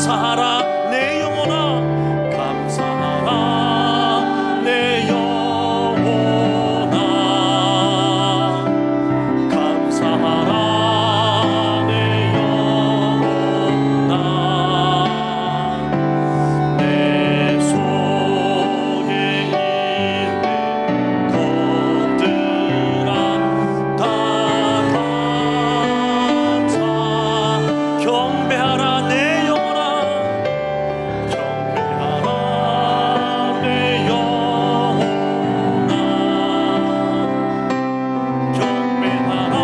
감사하라 내 영혼아, 감사하라 내 영혼아, 감사하라 내 영혼아. 내 속에 있는 것들아 다 감사, 경배하라 내 영혼아, 경배하라 내 영혼아, 경배하라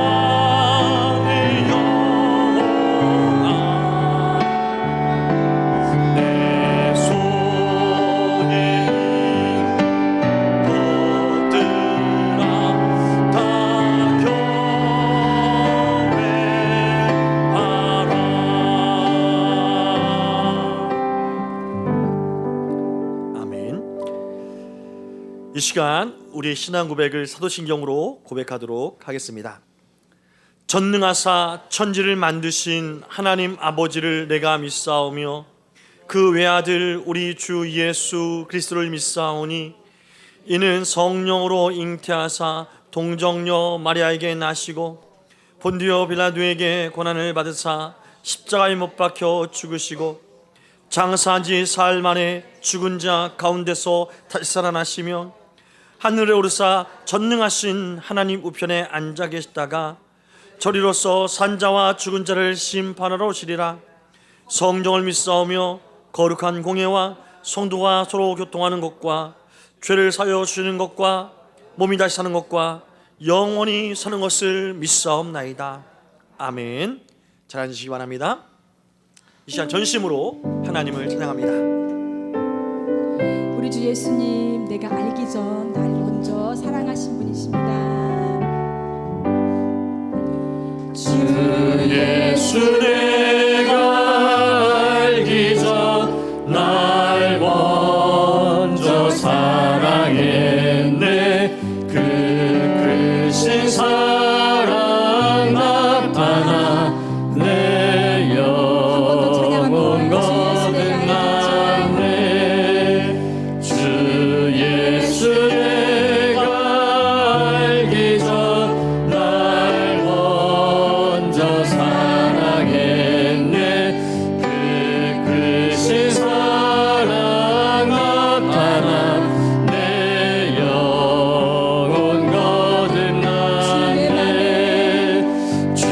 내 영혼아. 내 손에 있는 것들아 다 경배하라. 아멘. 이 시간 우리의 신앙 고백을 사도신경으로 고백하도록 하겠습니다. 전능하사 천지를 만드신 하나님 아버지를 내가 믿사오며 그 외아들 우리 주 예수 그리스도를 믿사오니 이는 성령으로 잉태하사 동정녀 마리아에게 나시고 본디오 빌라도에게 고난을 받으사 십자가에 못 박혀 죽으시고 장사한 지 사흘 만에 죽은 자 가운데서 다시 살아나시며 하늘에 오르사 전능하신 하나님 우편에 앉아 계시다가 저리로서 산자와 죽은 자를 심판하러 오시리라. 성령을 믿사오며 거룩한 공예와 성도가 서로 교통하는 것과 죄를 사여 주시는 것과 몸이 다시 사는 것과 영원히 사는 것을 믿사옵나이다. 아멘. 잘 앉으시기 바랍니다. 이 시간 전심으로 하나님을 찬양합니다. 우리 주 예수님, 내가 알기 전 날 먼저 사랑하신 분이십니다. 주 예수 내가 알기 전 날 먼저 사랑했네. 그 크신 사랑 나타나 내 영혼 거듭났네. 주 예수 내가 알기 전 날 먼저 사랑했네. 그 크신 사랑 나타나 내 영혼 거듭났네. 주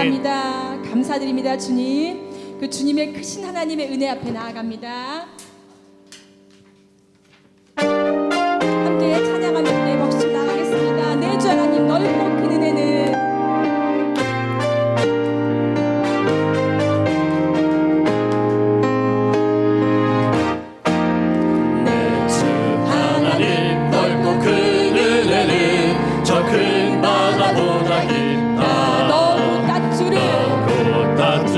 찬양합니다. 감사드립니다, 주님. 그 주님의 크신 하나님의 은혜 앞에 나아갑니다. 함께 찬양하며 은혜 법칙 나가겠습니다. 내 주 하나님 넓고 큰 은혜는 내 주 하나님 넓고 큰 은혜는 저 큰 바다보다 깊다. 너무 땄주를 곧 닷줄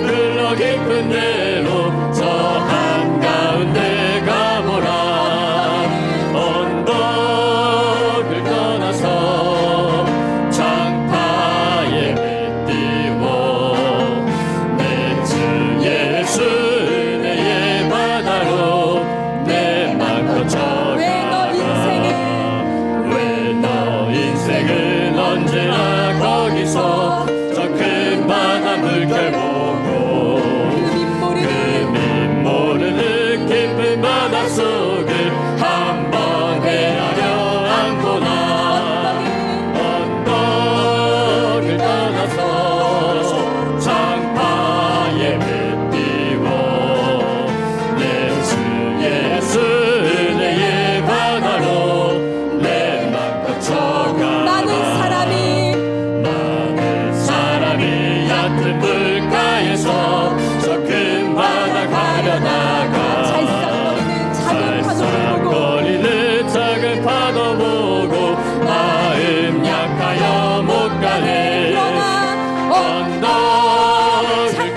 흘러 깊은 대로 저 한가운데 가보라. 언덕을 떠나서 장파에 뱉띄워 내 주 예수 은혜의 바다로 내 맘 거쳐가라. 왜 너 인생은 언제나 거기서 저 큰 바다 물결 보고 그 민 모르는 깊은 바다 속을 한번 헤아려 안보나. 언덕을 떠나서 장파에 뱉띄워 내 주 예수 은혜의 바다로 내 맘 거쳐가라. 많은 사람이 얕은 물가에서 저 큰 바다 가려다가 찰싹거리는 작은 파도 보고 마음 약하여 못 가네. 언덕을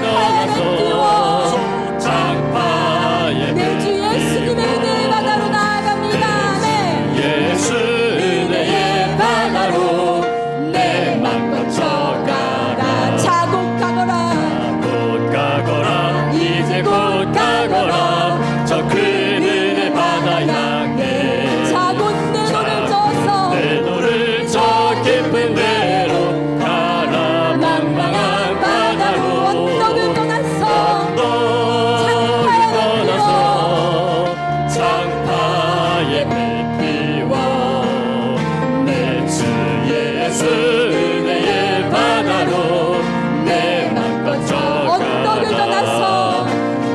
떠나서 장파에 내 주 예수님의 은혜의 바다로 나아갑니다. 네. 예수 은혜의 바다로 내 맘 거쳐가라. 자곡 가거라. 곧 가거라. 이제 곧 가거라. 저 큰 은혜 바다 향해 자곡 내 노를 저어서 내 노를 저 깊은 데로 가라. 망망한 바다로 언덕을 떠나서 언덕을 떠나서 장파에 뱉띄워 내 주 예수 은혜의 바다로 내 맘 거쳐가라. 언덕을 떠나서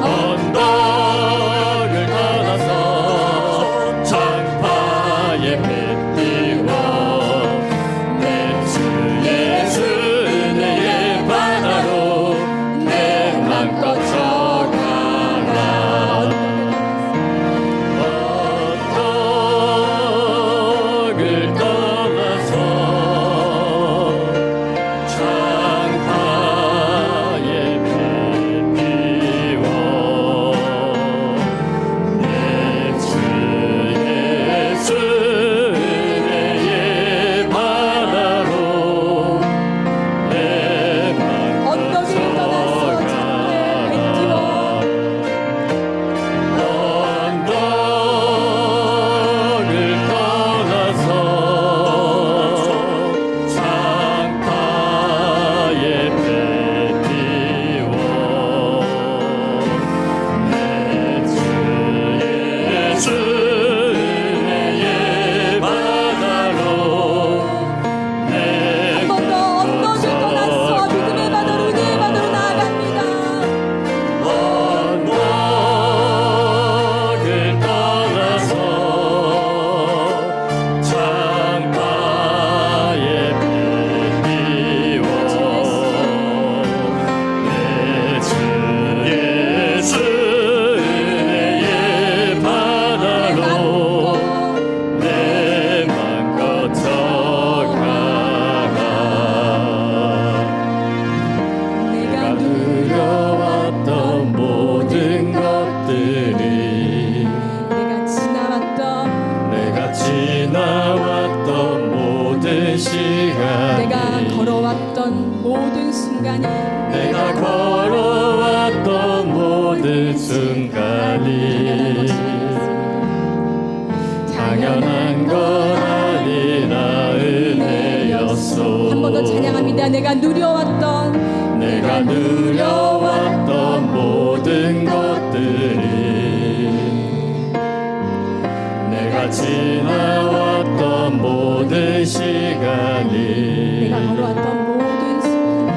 언덕을 떠나서 장파에 뱉띄워 내 주 예수 은혜의 바다로 내 맘 거쳐가라. 언덕을 떠나서 장파에 뱉띄워 내 주 예수 은혜의 바다로 내 맘 언덕을 떠나서 장파에 뱉띄워 언덕을 떠나서 장파에 뱉띄워 내 주 예수 은혜의 바다로 내 한 번 더 언덕을 떠나서 믿음의 바다로 은혜의 바다로 나아갑니다. 언덕을 떠나서 장파에 뱉띄워 내 주 예수 은혜의 바다로 내 맘 거쳐가라. 내가 누려왔던 모든 것들이 내가 지나왔던 모든 시간이 내가 걸어왔던 모든 순간이 내가 걸어왔던 모든 순간이 당연한 건 아니라 은혜였소. 한 번 더 찬양합니다. 내가 누려왔던 내가 누려왔던 모든 것들이 내가 지나왔던 모든 시간이 내가 걸어왔던 모든 순간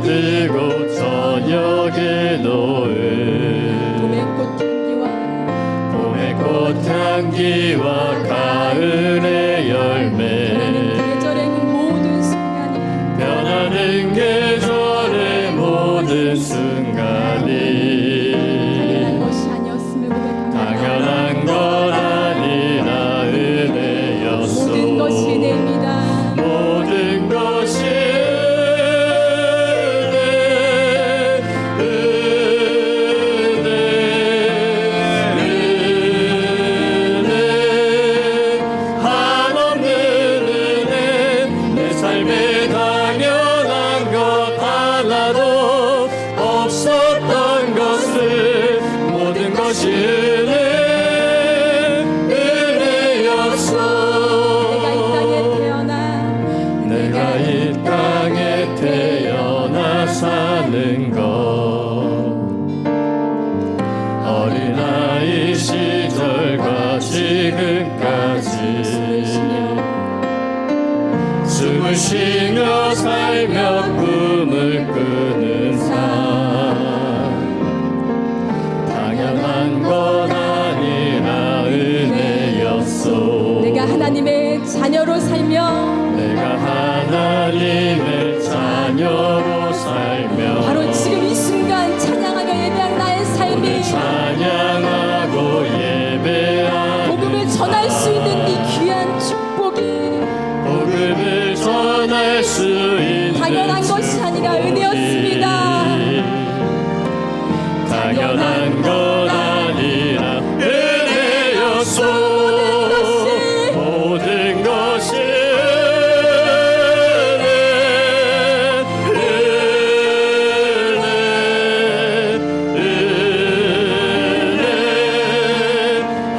뜨고 저녁의 노을 봄의 꽃향기와 가을의 열매 변하는 계절의 모든 순간이 당연한 것 아니라 은혜였소. 모든 것이 은혜입니다. 모든 것이 은혜 한없는 은혜 내 삶에 당연한 것 하나도 없었던 것을 모든 것이 은혜였소. 내가 이 땅에 태어나 사는 것 어린아이 시절과 지금까지 숨을 쉬며 살며 꿈을 꾸는 삶 당연한 것 아니라 은혜였소. 내가 하나님의 자녀로 살며 내가 하나님의 자녀로 살며 바로 지금 이 순간 찬양하며 예배한 나의 삶이 찬양하고 예배하는 복음을 전할 수 있는 이 귀한 축복이 복음을 전할 수 있는 당연한 것이 아니라 은혜였습니다. 당연한 것 아니라 은혜였소. 모든 것이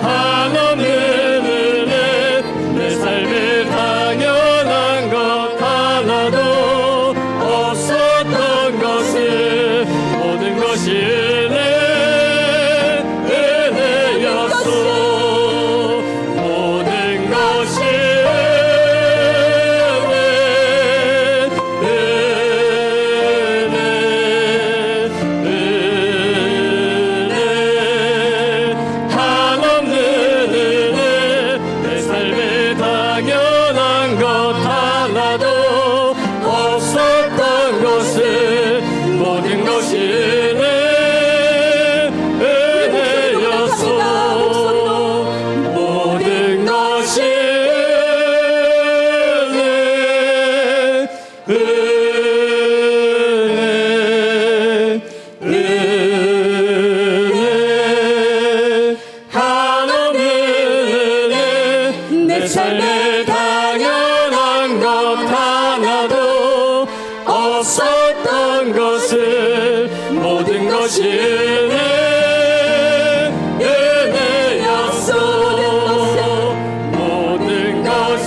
한없는 은혜 내 삶에 당연한 것 하나도 없었던 것을 모든 것이 은혜였소. 모든 것이 은혜 한없는 은혜 내 삶에 당연한 것 하나도 없었던 것을 모든 것이 은혜였소. 모든 것이 은혜 한없는 은혜 내 삶에 당연한 것 하나도 없었던 것을 모든 것이 은혜였소. 모든 것이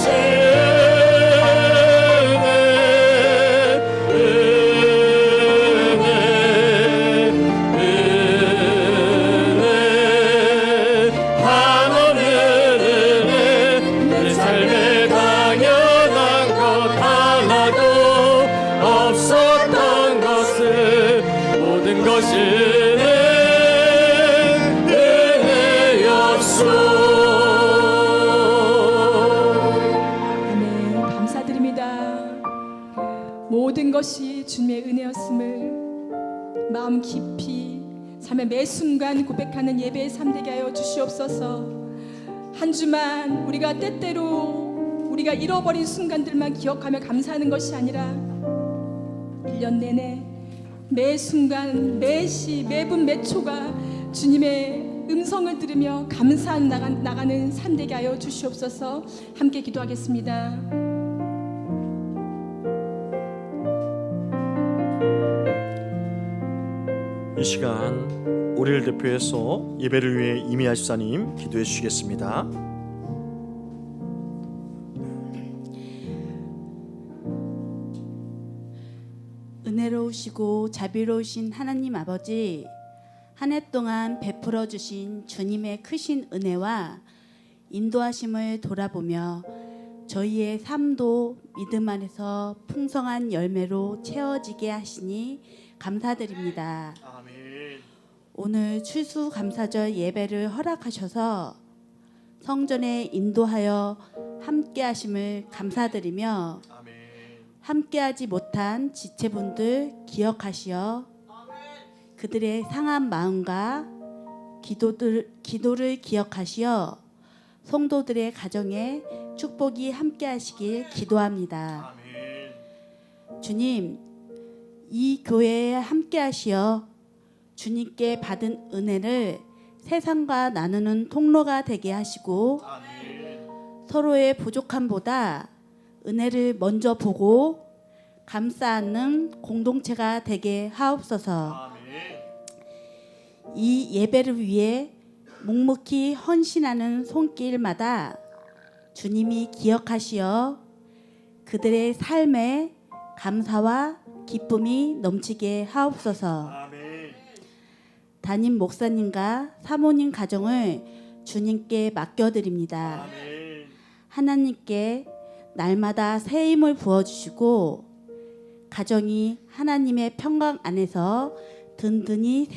은혜 한없는 은혜 내 삶에 당연한 것 하나도 없었던 것을 모든 것이 은혜였소. 아멘. 감사드립니다. 모든 것이 주님의 은혜였음을 마음 깊이 삶의 매 순간 고백하는 예배의 삶 되게 하여 주시옵소서. 한 주만 우리가 때때로 우리가 잃어버린 순간들만 기억하며 감사하는 것이 아니라 1년 내내 매 순간 매시 매분 매초가 주님의 음성을 들으며 감사 나가는 삶 되게 하여 주시옵소서. 함께 기도하겠습니다. 이 시간 우리를 대표해서 예배를 위해 이미아 집사님 기도해 주시겠습니다. 은혜로우시고 자비로우신 하나님 아버지, 한 해 동안 베풀어 주신 주님의 크신 은혜와 인도하심을 돌아보며 저희의 삶도 믿음 안에서 풍성한 열매로 채워지게 하시니 감사드립니다. 아멘. 오늘 추수감사절 예배를 허락하셔서 성전에 인도하여 함께 하심을 감사드리며 아멘. 함께하지 못한 지체분들 기억하시어 그들의 상한 마음과 기도를 기억하시어 성도들의 가정에 축복이 함께하시길 기도합니다. 아멘. 주님, 이 교회에 함께하시어 주님께 받은 은혜를 세상과 나누는 통로가 되게 하시고 아멘. 서로의 부족함보다 은혜를 먼저 보고 감싸 안는 공동체가 되게 하옵소서. 아멘. 이 예배를 위해 묵묵히 헌신하는 손길마다 주님이 기억하시어 그들의 삶에 감사와 기쁨이 넘치게 하옵소서. 아멘. 담임 목사님과 사모님 가정을 주님께 맡겨드립니다. 아멘. 하나님께 날마다 새 힘을 부어주시고 가정이 하나님의 평강 안에서 든든히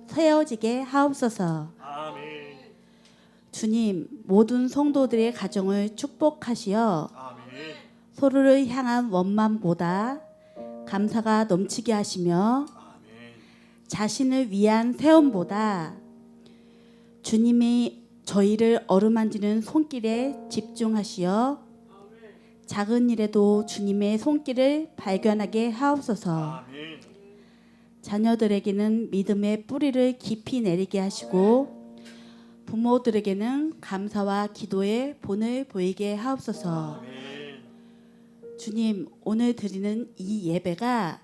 세워지게 하옵소서. 아멘. 주님, 모든 성도들의 가정을 축복하시어 아멘. 서로를 향한 원망보다 감사가 넘치게 하시며 아멘. 자신을 위한 세움보다 주님이 저희를 어루만지는 손길에 집중하시어 작은 일에도 주님의 손길을 발견하게 하옵소서. 아멘. 자녀들에게는 믿음의 뿌리를 깊이 내리게 하시고 부모들에게는 감사와 기도의 본을 보이게 하옵소서. 아멘. 주님, 오늘 드리는 이 예배가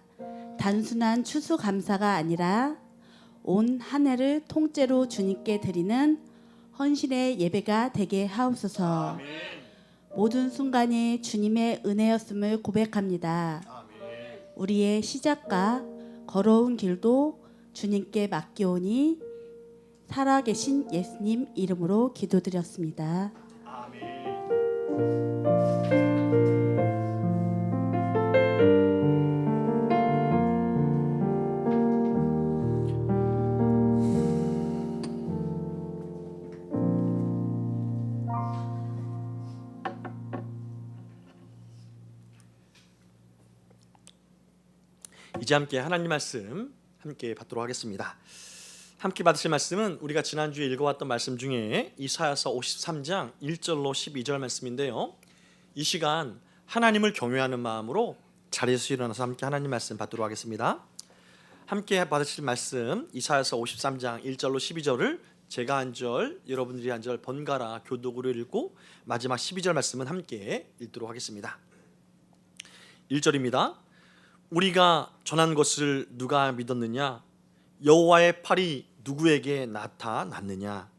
단순한 추수감사가 아니라 온 한 해를 통째로 주님께 드리는 헌신의 예배가 되게 하옵소서. 아멘. 모든 순간이 주님의 은혜였음을 고백합니다. 아멘. 우리의 시작과 걸어온 길도 주님께 맡기오니 살아계신 예수님 이름으로 기도드렸습니다. 아멘. 이제 함께 하나님 말씀 함께 받도록 하겠습니다. 함께 받으실 말씀은 우리가 지난주에 읽어왔던 말씀 중에 이사야서 53장 1절로 12절 말씀인데요. 이 시간 하나님을 경외하는 마음으로 자리에서 일어나서 함께 하나님 말씀 받도록 하겠습니다. 함께 받으실 말씀 이사야서 53장 1절로 12절을 제가 한 절, 여러분들이 한 절 번갈아 교독으로 읽고 마지막 12절 말씀은 함께 읽도록 하겠습니다. 1절입니다. 우리가 전한 것을 누가 믿었느냐? 여호와의 팔이 누구에게 나타났느냐?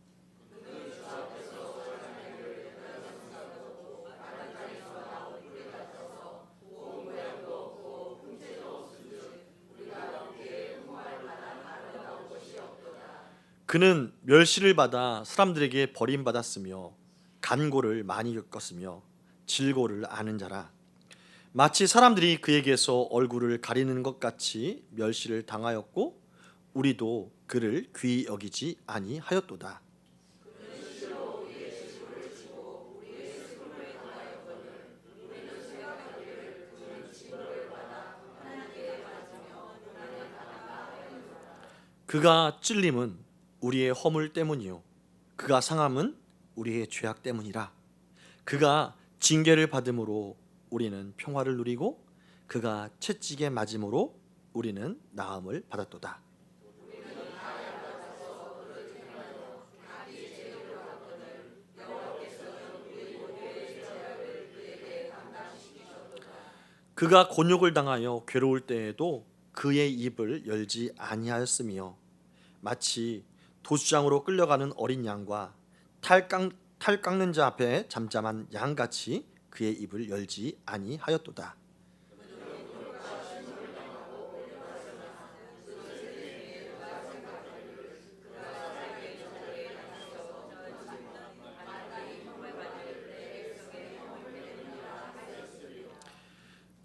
그는 멸시를 받아 사람들에게 버림받았으며 간고를 많이 겪었으며 질고를 아는 자라. 마치 사람들이 그에게서 얼굴을 가리는 것 같이 멸시를 당하였고 우리도 그를 귀히 여기지 아니하였도다. 그가 찔림은 우리의 허물 때문이요 그가 상함은 우리의 죄악 때문이라. 그가 징계를 받음으로 우리는 평화를 누리고 그가 채찍에 맞음으로 우리는 나음을 받았도다. 그가 곤욕을 당하여 괴로울 때에도 그의 입을 열지 아니하였으며 마치 도수장으로 끌려가는 어린 양과 탈 깎는 자 앞에 잠잠한 양같이 그의 입을 열지 아니하였도다.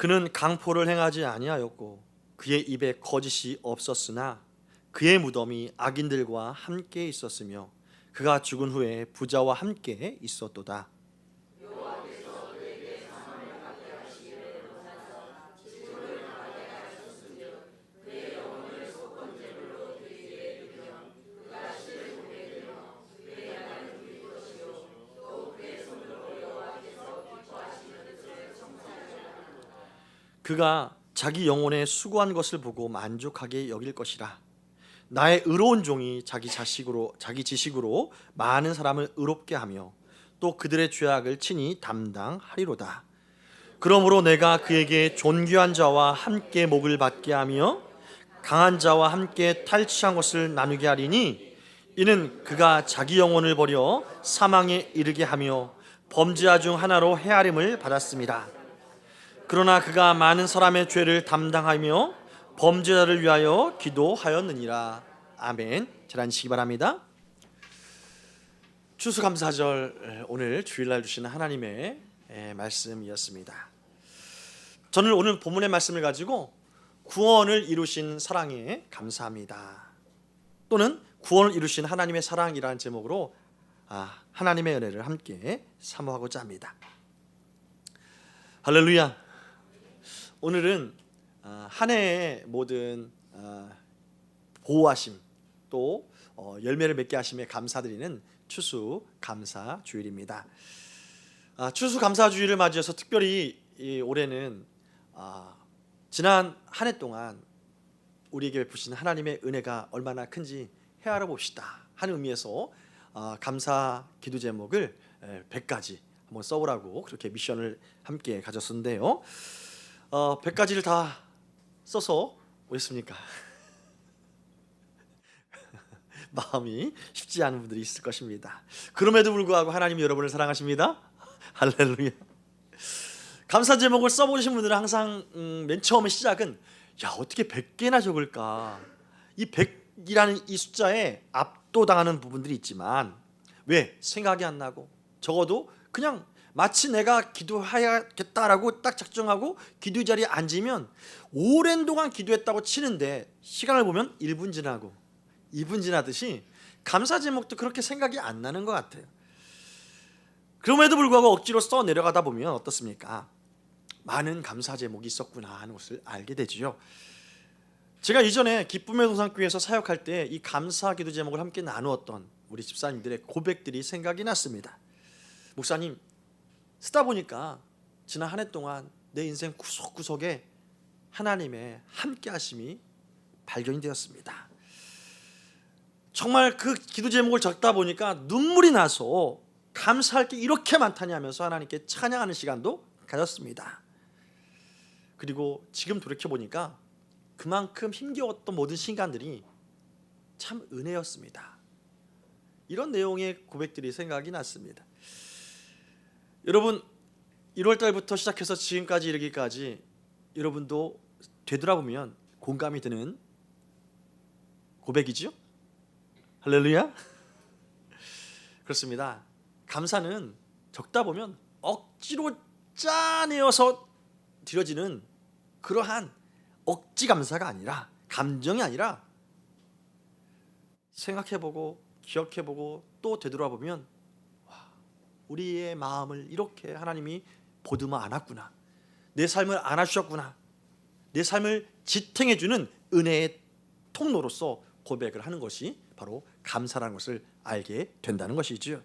그는 강포를 행하지 아니하였고 그의 입에 거짓이 없었으나 그의 무덤이 악인들과 함께 있었으며 그가 죽은 후에 부자와 함께 있었도다. 그가 자기 영혼에 수고한 것을 보고 만족하게 여길 것이라. 나의 의로운 종이 자기 지식으로 많은 사람을 의롭게 하며 또 그들의 죄악을 친히 담당하리로다. 그러므로 내가 그에게 존귀한 자와 함께 목을 받게 하며 강한 자와 함께 탈취한 것을 나누게 하리니 이는 그가 자기 영혼을 버려 사망에 이르게 하며 범죄자 중 하나로 헤아림을 받았습니다. 그러나 그가 많은 사람의 죄를 담당하며 범죄자를 위하여 기도하였느니라. 아멘. 잘 앉으시기 바랍니다. 추수감사절, 오늘 주일날 주시는 하나님의 말씀이었습니다. 저는 오늘 본문의 말씀을 가지고 구원을 이루신 사랑에 감사합니다, 또는 구원을 이루신 하나님의 사랑이라는 제목으로 하나님의 은혜를 함께 사모하고자 합니다. 할렐루야. 오늘은 한 해의 모든 보호하심 또 열매를 맺게 하심에 감사드리는 추수감사 주일입니다. 추수감사 주일을 맞이해서 특별히 올해는 지난 한 해 동안 우리에게 베푸신 하나님의 은혜가 얼마나 큰지 헤아려 봅시다 하는 의미에서 감사 기도 제목을 100가지 한번 써보라고 그렇게 미션을 함께 가졌었는데요. 100가지를 다 써서 오셨습니까? 마음이 쉽지 않은 분들이 있을 것입니다. 그럼에도 불구하고 하나님이 여러분을 사랑하십니다. 할렐루야. 감사 제목을 써보신 분들은 항상 맨 처음에 시작은 어떻게 100개나 적을까, 이 100이라는 이 숫자에 압도당하는 부분들이 있지만 왜 생각이 안 나고 적어도 그냥 마치 내가 기도해야겠다라고 딱 작정하고 기도 자리에 앉으면 오랜 동안 기도했다고 치는데 시간을 보면 1분 지나고 2분 지나듯이 감사 제목도 그렇게 생각이 안 나는 것 같아요. 그럼에도 불구하고 억지로 써 내려가다 보면 어떻습니까? 많은 감사 제목이 있었구나 하는 것을 알게 되지요. 제가 이전에 기쁨의 동산교회에서 사역할 때 이 감사 기도 제목을 함께 나누었던 우리 집사님들의 고백들이 생각이 났습니다. 목사님, 쓰다 보니까 지난 한 해 동안 내 인생 구석구석에 하나님의 함께 하심이 발견이 되었습니다. 정말 그 기도 제목을 적다 보니까 눈물이 나서 감사할 게 이렇게 많다니 하면서 하나님께 찬양하는 시간도 가졌습니다. 그리고 지금 돌이켜보니까 그만큼 힘겨웠던 모든 시간들이 참 은혜였습니다. 이런 내용의 고백들이 생각이 났습니다. 여러분, 1월달부터 시작해서 지금까지 이르기까지 여러분도 되돌아보면 공감이 드는 고백이죠? 할렐루야. 그렇습니다. 감사는 적다 보면 억지로 짜내어서 드려지는 그러한 억지 감사가 아니라, 감정이 아니라 생각해보고 기억해보고 또 되돌아보면 우리의 마음을 이렇게 하나님이 보듬어 안았구나, 내 삶을 안아주셨구나, 내 삶을 지탱해주는 은혜의 통로로서 고백을 하는 것이 바로 감사라는 것을 알게 된다는 것이죠.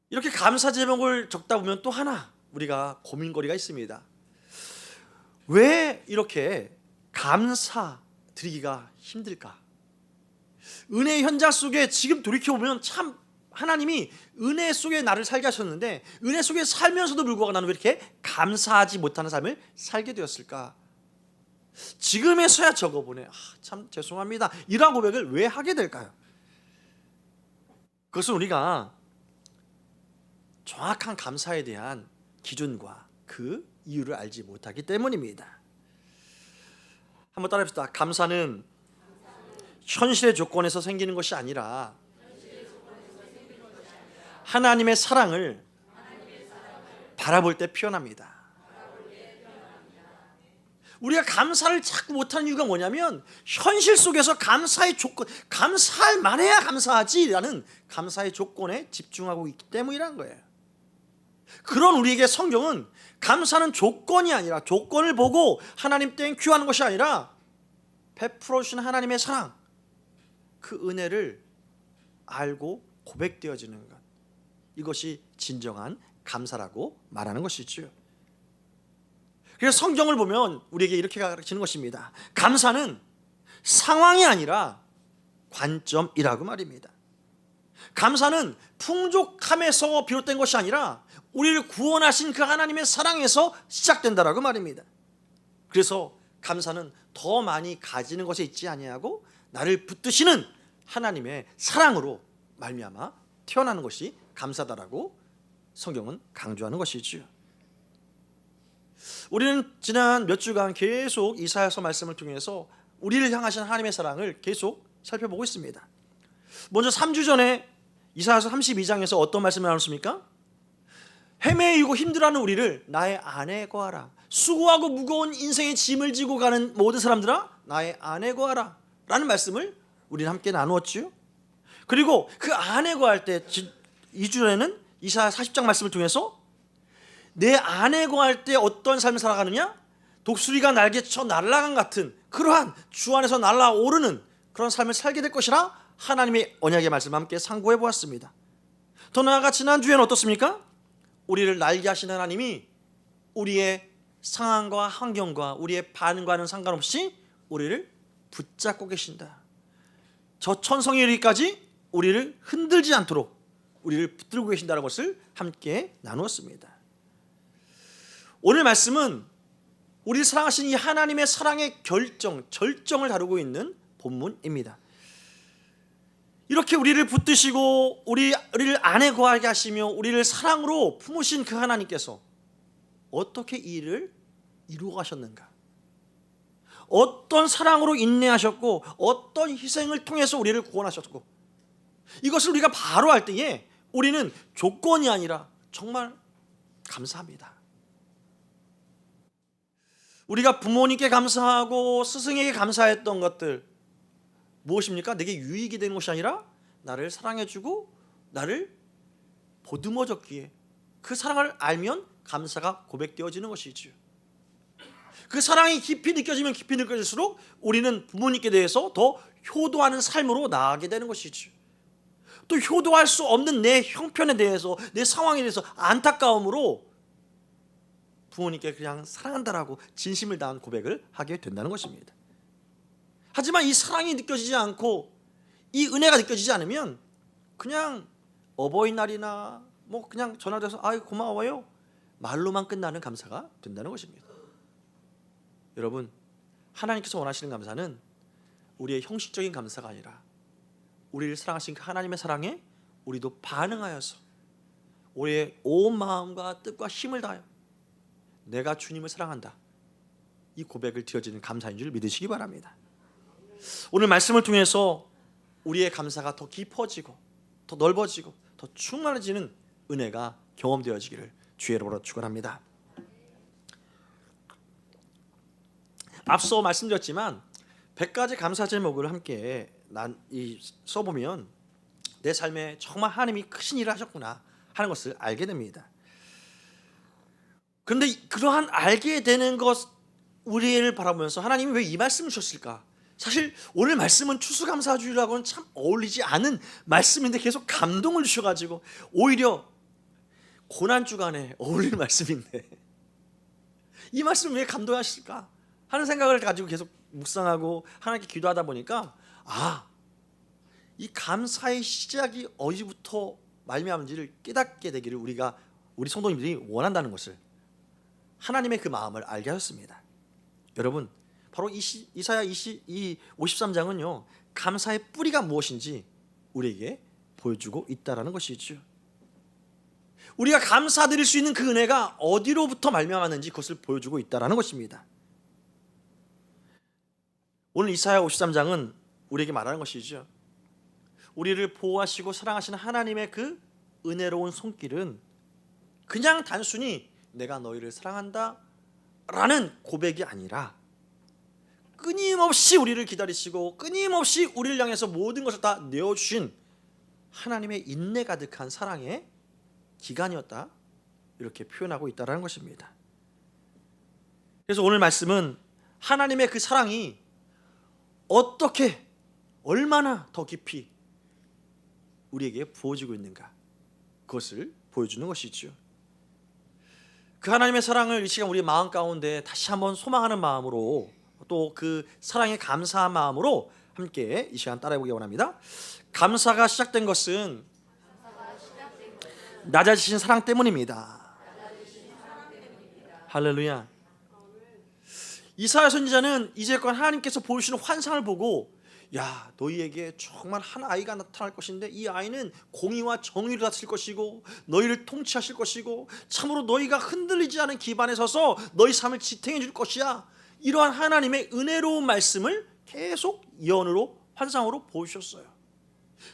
이렇게 감사 제목을 적다 보면 또 하나 우리가 고민거리가 있습니다. 왜 이렇게 감사 드리기가 힘들까? 은혜의 현장 속에 지금 돌이켜보면 참 하나님이 은혜 속에 나를 살게 하셨는데 은혜 속에 살면서도 불구하고 나는 왜 이렇게 감사하지 못하는 삶을 살게 되었을까? 지금에서야 적어보네. 참 죄송합니다. 이러한 고백을 왜 하게 될까요? 그것은 우리가 정확한 감사에 대한 기준과 그 이유를 알지 못하기 때문입니다. 한번 따라해봅시다. 감사는 현실의 조건에서 생기는 것이 아니라 하나님의 사랑을 바라볼 때 피어납니다. 우리가 감사를 자꾸 못하는 이유가 뭐냐면 현실 속에서 감사의 조건, 감사할 만해야 감사하지라는 감사의 조건에 집중하고 있기 때문이라는 거예요. 그런 우리에게 성경은 감사는 조건이 아니라, 조건을 보고 하나님 땡큐 하는 것이 아니라 베풀어 주신 하나님의 사랑, 그 은혜를 알고 고백되어지는 것, 이것이 진정한 감사라고 말하는 것이죠. 그래서 성경을 보면 우리에게 이렇게 가르치는 것입니다. 감사는 상황이 아니라 관점이라고 말입니다. 감사는 풍족함에서 비롯된 것이 아니라 우리를 구원하신 그 하나님의 사랑에서 시작된다라고 말입니다. 그래서 감사는 더 많이 가지는 것에 있지 아니하고 나를 붙드시는 하나님의 사랑으로 말미암아 태어나는 것이 감사다라고 성경은 강조하는 것이지요. 우리는 지난 몇 주간 계속 이사야서 말씀을 통해서 우리를 향하신 하나님의 사랑을 계속 살펴보고 있습니다. 먼저 3주 전에 이사야서 32장에서 어떤 말씀을 나눴습니까? 헤매이고 힘들어하는 우리를 나의 안에 거하라. 수고하고 무거운 인생의 짐을 지고 가는 모든 사람들아, 나의 안에 거하라 라는 말씀을 우리는 함께 나누었지요. 그리고 그 안에 거할 때 2주 전에는 이사야 40장 말씀을 통해서 내 안에 거할 때 어떤 삶을 살아가느냐? 독수리가 날개쳐 날아간 같은 그러한 주 안에서 날아오르는 그런 삶을 살게 될 것이라 하나님의 언약의 말씀을 함께 상고해 보았습니다. 더 나아가 지난주에는 어떻습니까? 우리를 날게 하신 하나님이 우리의 상황과 환경과 우리의 반응과는 상관없이 우리를 붙잡고 계신다. 저 천성에 이르기까지 우리를 흔들지 않도록 우리를 붙들고 계신다는 것을 함께 나누었습니다. 오늘 말씀은 우리를 사랑하신 이 하나님의 사랑의 절정을 다루고 있는 본문입니다. 이렇게 우리를 붙드시고 우리를 안에 거하게 하시며 우리를 사랑으로 품으신 그 하나님께서 어떻게 이 일을 이루어 가셨는가? 어떤 사랑으로 인내하셨고 어떤 희생을 통해서 우리를 구원하셨고, 이것을 우리가 바로 알 때에 우리는 조건이 아니라 정말 감사합니다. 우리가 부모님께 감사하고 스승에게 감사했던 것들 무엇입니까? 내게 유익이 되는 것이 아니라 나를 사랑해주고 나를 보듬어줬기에 그 사랑을 알면 감사가 고백되어지는 것이지요. 그 사랑이 깊이 느껴지면 깊이 느껴질수록 우리는 부모님께 대해서 더 효도하는 삶으로 나아가게 되는 것이지요. 또 효도할 수 없는 내 형편에 대해서, 내 상황에 대해서 안타까움으로 부모님께 그냥 사랑한다라고 진심을 다한 고백을 하게 된다는 것입니다. 하지만 이 사랑이 느껴지지 않고 이 은혜가 느껴지지 않으면 그냥 어버이날이나 뭐 그냥 전화돼서 아이 고마워요 말로만 끝나는 감사가 된다는 것입니다. 여러분, 하나님께서 원하시는 감사는 우리의 형식적인 감사가 아니라 우리를 사랑하신 그 하나님의 사랑에 우리도 반응하여서 우리의 온 마음과 뜻과 힘을 다하여 내가 주님을 사랑한다, 이 고백을 드려지는 감사인 줄 믿으시기 바랍니다. 오늘 말씀을 통해서 우리의 감사가 더 깊어지고 더 넓어지고 더 충만해지는 은혜가 경험되어지기를 주의 이름으로 축원합니다. 앞서 말씀드렸지만 100가지 감사 제목을 함께 써보면 내 삶에 정말 하나님이 크신 일을 하셨구나 하는 것을 알게 됩니다. 그런데 그러한 알게 되는 것, 우리를 바라보면서 하나님이 왜 이 말씀을 주셨을까? 사실 오늘 말씀은 추수감사주일하고는 참 어울리지 않은 말씀인데 계속 감동을 주셔가지고 오히려 고난주간에 어울리는 말씀인데 이 말씀을 왜 감동하실까 하는 생각을 가지고 계속 묵상하고 하나님께 기도하다 보니까 이 감사의 시작이 어디부터 말미암은지를 깨닫게 되기를 우리 성도님들이 원한다는 것을, 하나님의 그 마음을 알게 하셨습니다. 여러분, 바로 이사야 53장은요 감사의 뿌리가 무엇인지 우리에게 보여주고 있다는 것이죠. 우리가 감사드릴 수 있는 그 은혜가 어디로부터 말미암았는지 그것을 보여주고 있다는 것입니다. 오늘 이사야 53장은 우리에게 말하는 것이죠. 우리를 보호하시고 사랑하시는 하나님의 그 은혜로운 손길은 그냥 단순히 내가 너희를 사랑한다 라는 고백이 아니라 끊임없이 우리를 기다리시고 끊임없이 우리를 향해서 모든 것을 다 내어주신 하나님의 인내 가득한 사랑의 기간이었다, 이렇게 표현하고 있다는 것입니다. 그래서 오늘 말씀은 하나님의 그 사랑이 어떻게, 얼마나 더 깊이 우리에게 부어지고 있는가, 그것을 보여주는 것이죠. 그 하나님의 사랑을 이 시간 우리 마음 가운데 다시 한번 소망하는 마음으로, 또 그 사랑에 감사한 마음으로 함께 이 시간 따라해 보기 원합니다. 감사가 시작된 것은 낮아지신 사랑 때문입니다. 할렐루야. 이사야 선지자는 이제껏 하나님께서 보여주시는 환상을 보고, 야, 너희에게 정말 한 아이가 나타날 것인데 이 아이는 공의와 정의를 다스릴 것이고 너희를 통치하실 것이고 참으로 너희가 흔들리지 않은 기반에 서서 너희 삶을 지탱해 줄 것이야, 이러한 하나님의 은혜로운 말씀을 계속 예언으로, 환상으로 보여주셨어요.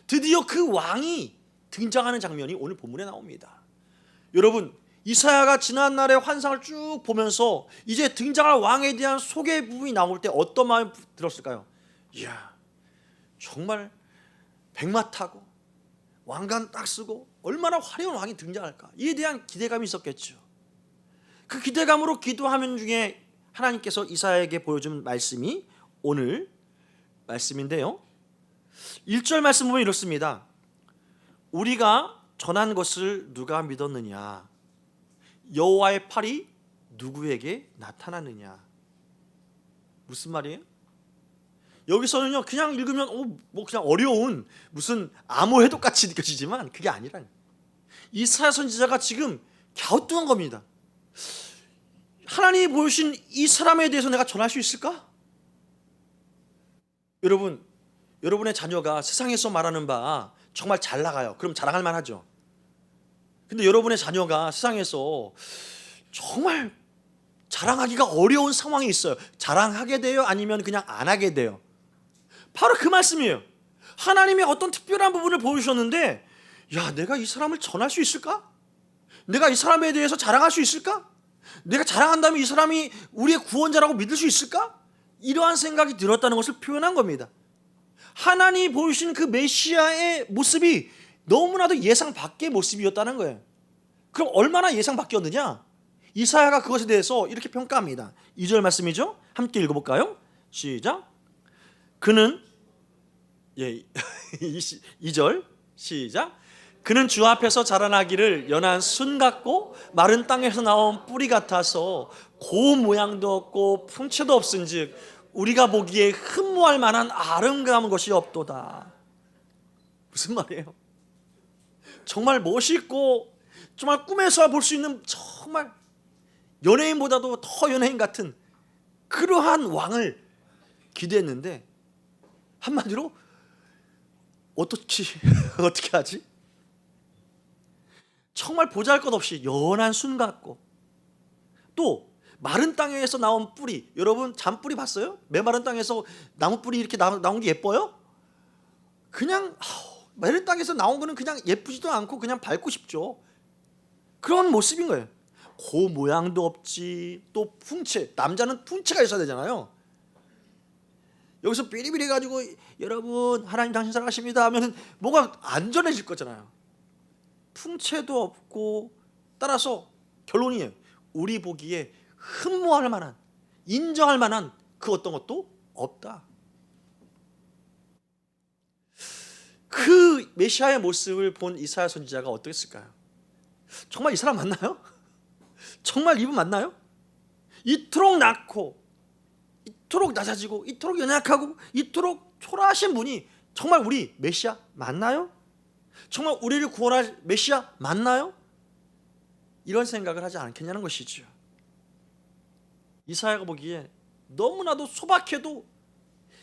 드디어 그 왕이 등장하는 장면이 오늘 본문에 나옵니다. 여러분, 이사야가 지난날의 환상을 쭉 보면서 이제 등장할 왕에 대한 소개 부분이 나올 때 어떤 마음이 들었을까요? 이야, 정말 백마 타고 왕관 딱 쓰고 얼마나 화려한 왕이 등장할까, 이에 대한 기대감이 있었겠죠. 그 기대감으로 기도하는 중에 하나님께서 이사야에게 보여준 말씀이 오늘 말씀인데요, 1절 말씀 보면 이렇습니다. 우리가 전한 것을 누가 믿었느냐, 여호와의 팔이 누구에게 나타났느냐. 무슨 말이에요? 여기서는요, 그냥 읽으면 뭐 그냥 어려운 무슨 암호 해독 같이 느껴지지만 그게 아니라, 이사야 선지자가 지금 갸우뚱한 겁니다. 하나님이 보여주신 이 사람에 대해서 내가 전할 수 있을까? 여러분, 여러분의 자녀가 세상에서 말하는 바 정말 잘 나가요. 그럼 자랑할 만하죠. 근데 여러분의 자녀가 세상에서 정말 자랑하기가 어려운 상황이 있어요. 자랑하게 돼요? 아니면 그냥 안 하게 돼요? 바로 그 말씀이에요. 하나님의 어떤 특별한 부분을 보여주셨는데, 야, 내가 이 사람을 전할 수 있을까? 내가 이 사람에 대해서 자랑할 수 있을까? 내가 자랑한다면 이 사람이 우리의 구원자라고 믿을 수 있을까? 이러한 생각이 들었다는 것을 표현한 겁니다. 하나님이 보여주신 그 메시아의 모습이 너무나도 예상 밖의 모습이었다는 거예요. 그럼 얼마나 예상 밖이었느냐? 이사야가 그것에 대해서 이렇게 평가합니다. 2절 말씀이죠? 함께 읽어볼까요? 시작. 그는 2절 시작. 그는 주 앞에서 자라나기를 연한 순 같고 마른 땅에서 나온 뿌리 같아서 고운 모양도 없고 풍채도 없은즉 우리가 보기에 흠모할 만한 아름다운 것이 없도다. 무슨 말이에요? 정말 멋있고 정말 꿈에서 볼 수 있는 정말 연예인보다도 더 연예인 같은 그러한 왕을 기대했는데, 한마디로 어떻게 하지? 정말 보잘것없이 연한 순 같고, 또 마른 땅에서 나온 뿌리, 여러분 잔뿌리 봤어요? 메마른 땅에서 나무 뿌리 이렇게 나온 게 예뻐요? 그냥 마른 땅에서 나온 거는 그냥 예쁘지도 않고 그냥 밟고 싶죠. 그런 모습인 거예요. 고 모양도 없지, 또 풍채, 남자는 풍채가 있어야 되잖아요. 여기서 삐리삐리 가지고 여러분 하나님 당신 사랑하십니다 하면 뭐가 안전해질 거잖아요. 풍채도 없고, 따라서 결론이에요. 우리 보기에 흠모할 만한, 인정할 만한 그 어떤 것도 없다. 그 메시아의 모습을 본 이사야 선지자가 어땠을까요? 정말 이 사람 맞나요? 정말 이분 맞나요? 이토록 낮고, 이토록 낮아지고, 이토록 연약하고, 이토록 초라하신 분이 정말 우리 메시아 맞나요? 정말 우리를 구원할 메시아 맞나요? 이런 생각을 하지 않겠냐는 것이죠. 이사야가 보기에 너무나도 소박해도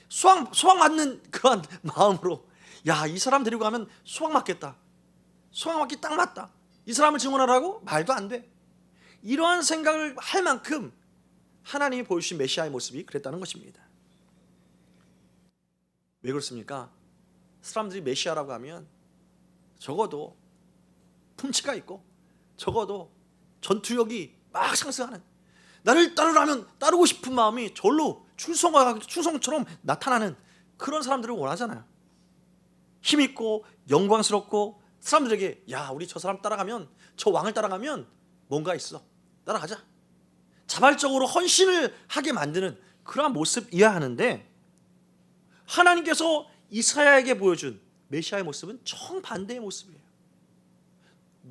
수학 맞는 그런 마음으로, 야, 이 사람 데리고 가면 수학 맞겠다, 수학 맞기 딱 맞다, 이 사람을 증언하라고? 말도 안 돼. 이러한 생각을 할 만큼 하나님이 보여주신 메시아의 모습이 그랬다는 것입니다. 왜 그렇습니까? 사람들이 메시아라고 하면 적어도 품치가 있고, 적어도 전투력이 막 상승하는, 나를 따르라면 따르고 싶은 마음이 절로 충성처럼 나타나는 그런 사람들을 원하잖아요. 힘있고 영광스럽고 사람들에게 야, 우리 저 사람 따라가면, 저 왕을 따라가면 뭔가 있어, 따라가자. 자발적으로 헌신을 하게 만드는 그러한 모습이어야 하는데, 하나님께서 이사야에게 보여준 메시아의 모습은 정반대의 모습이에요.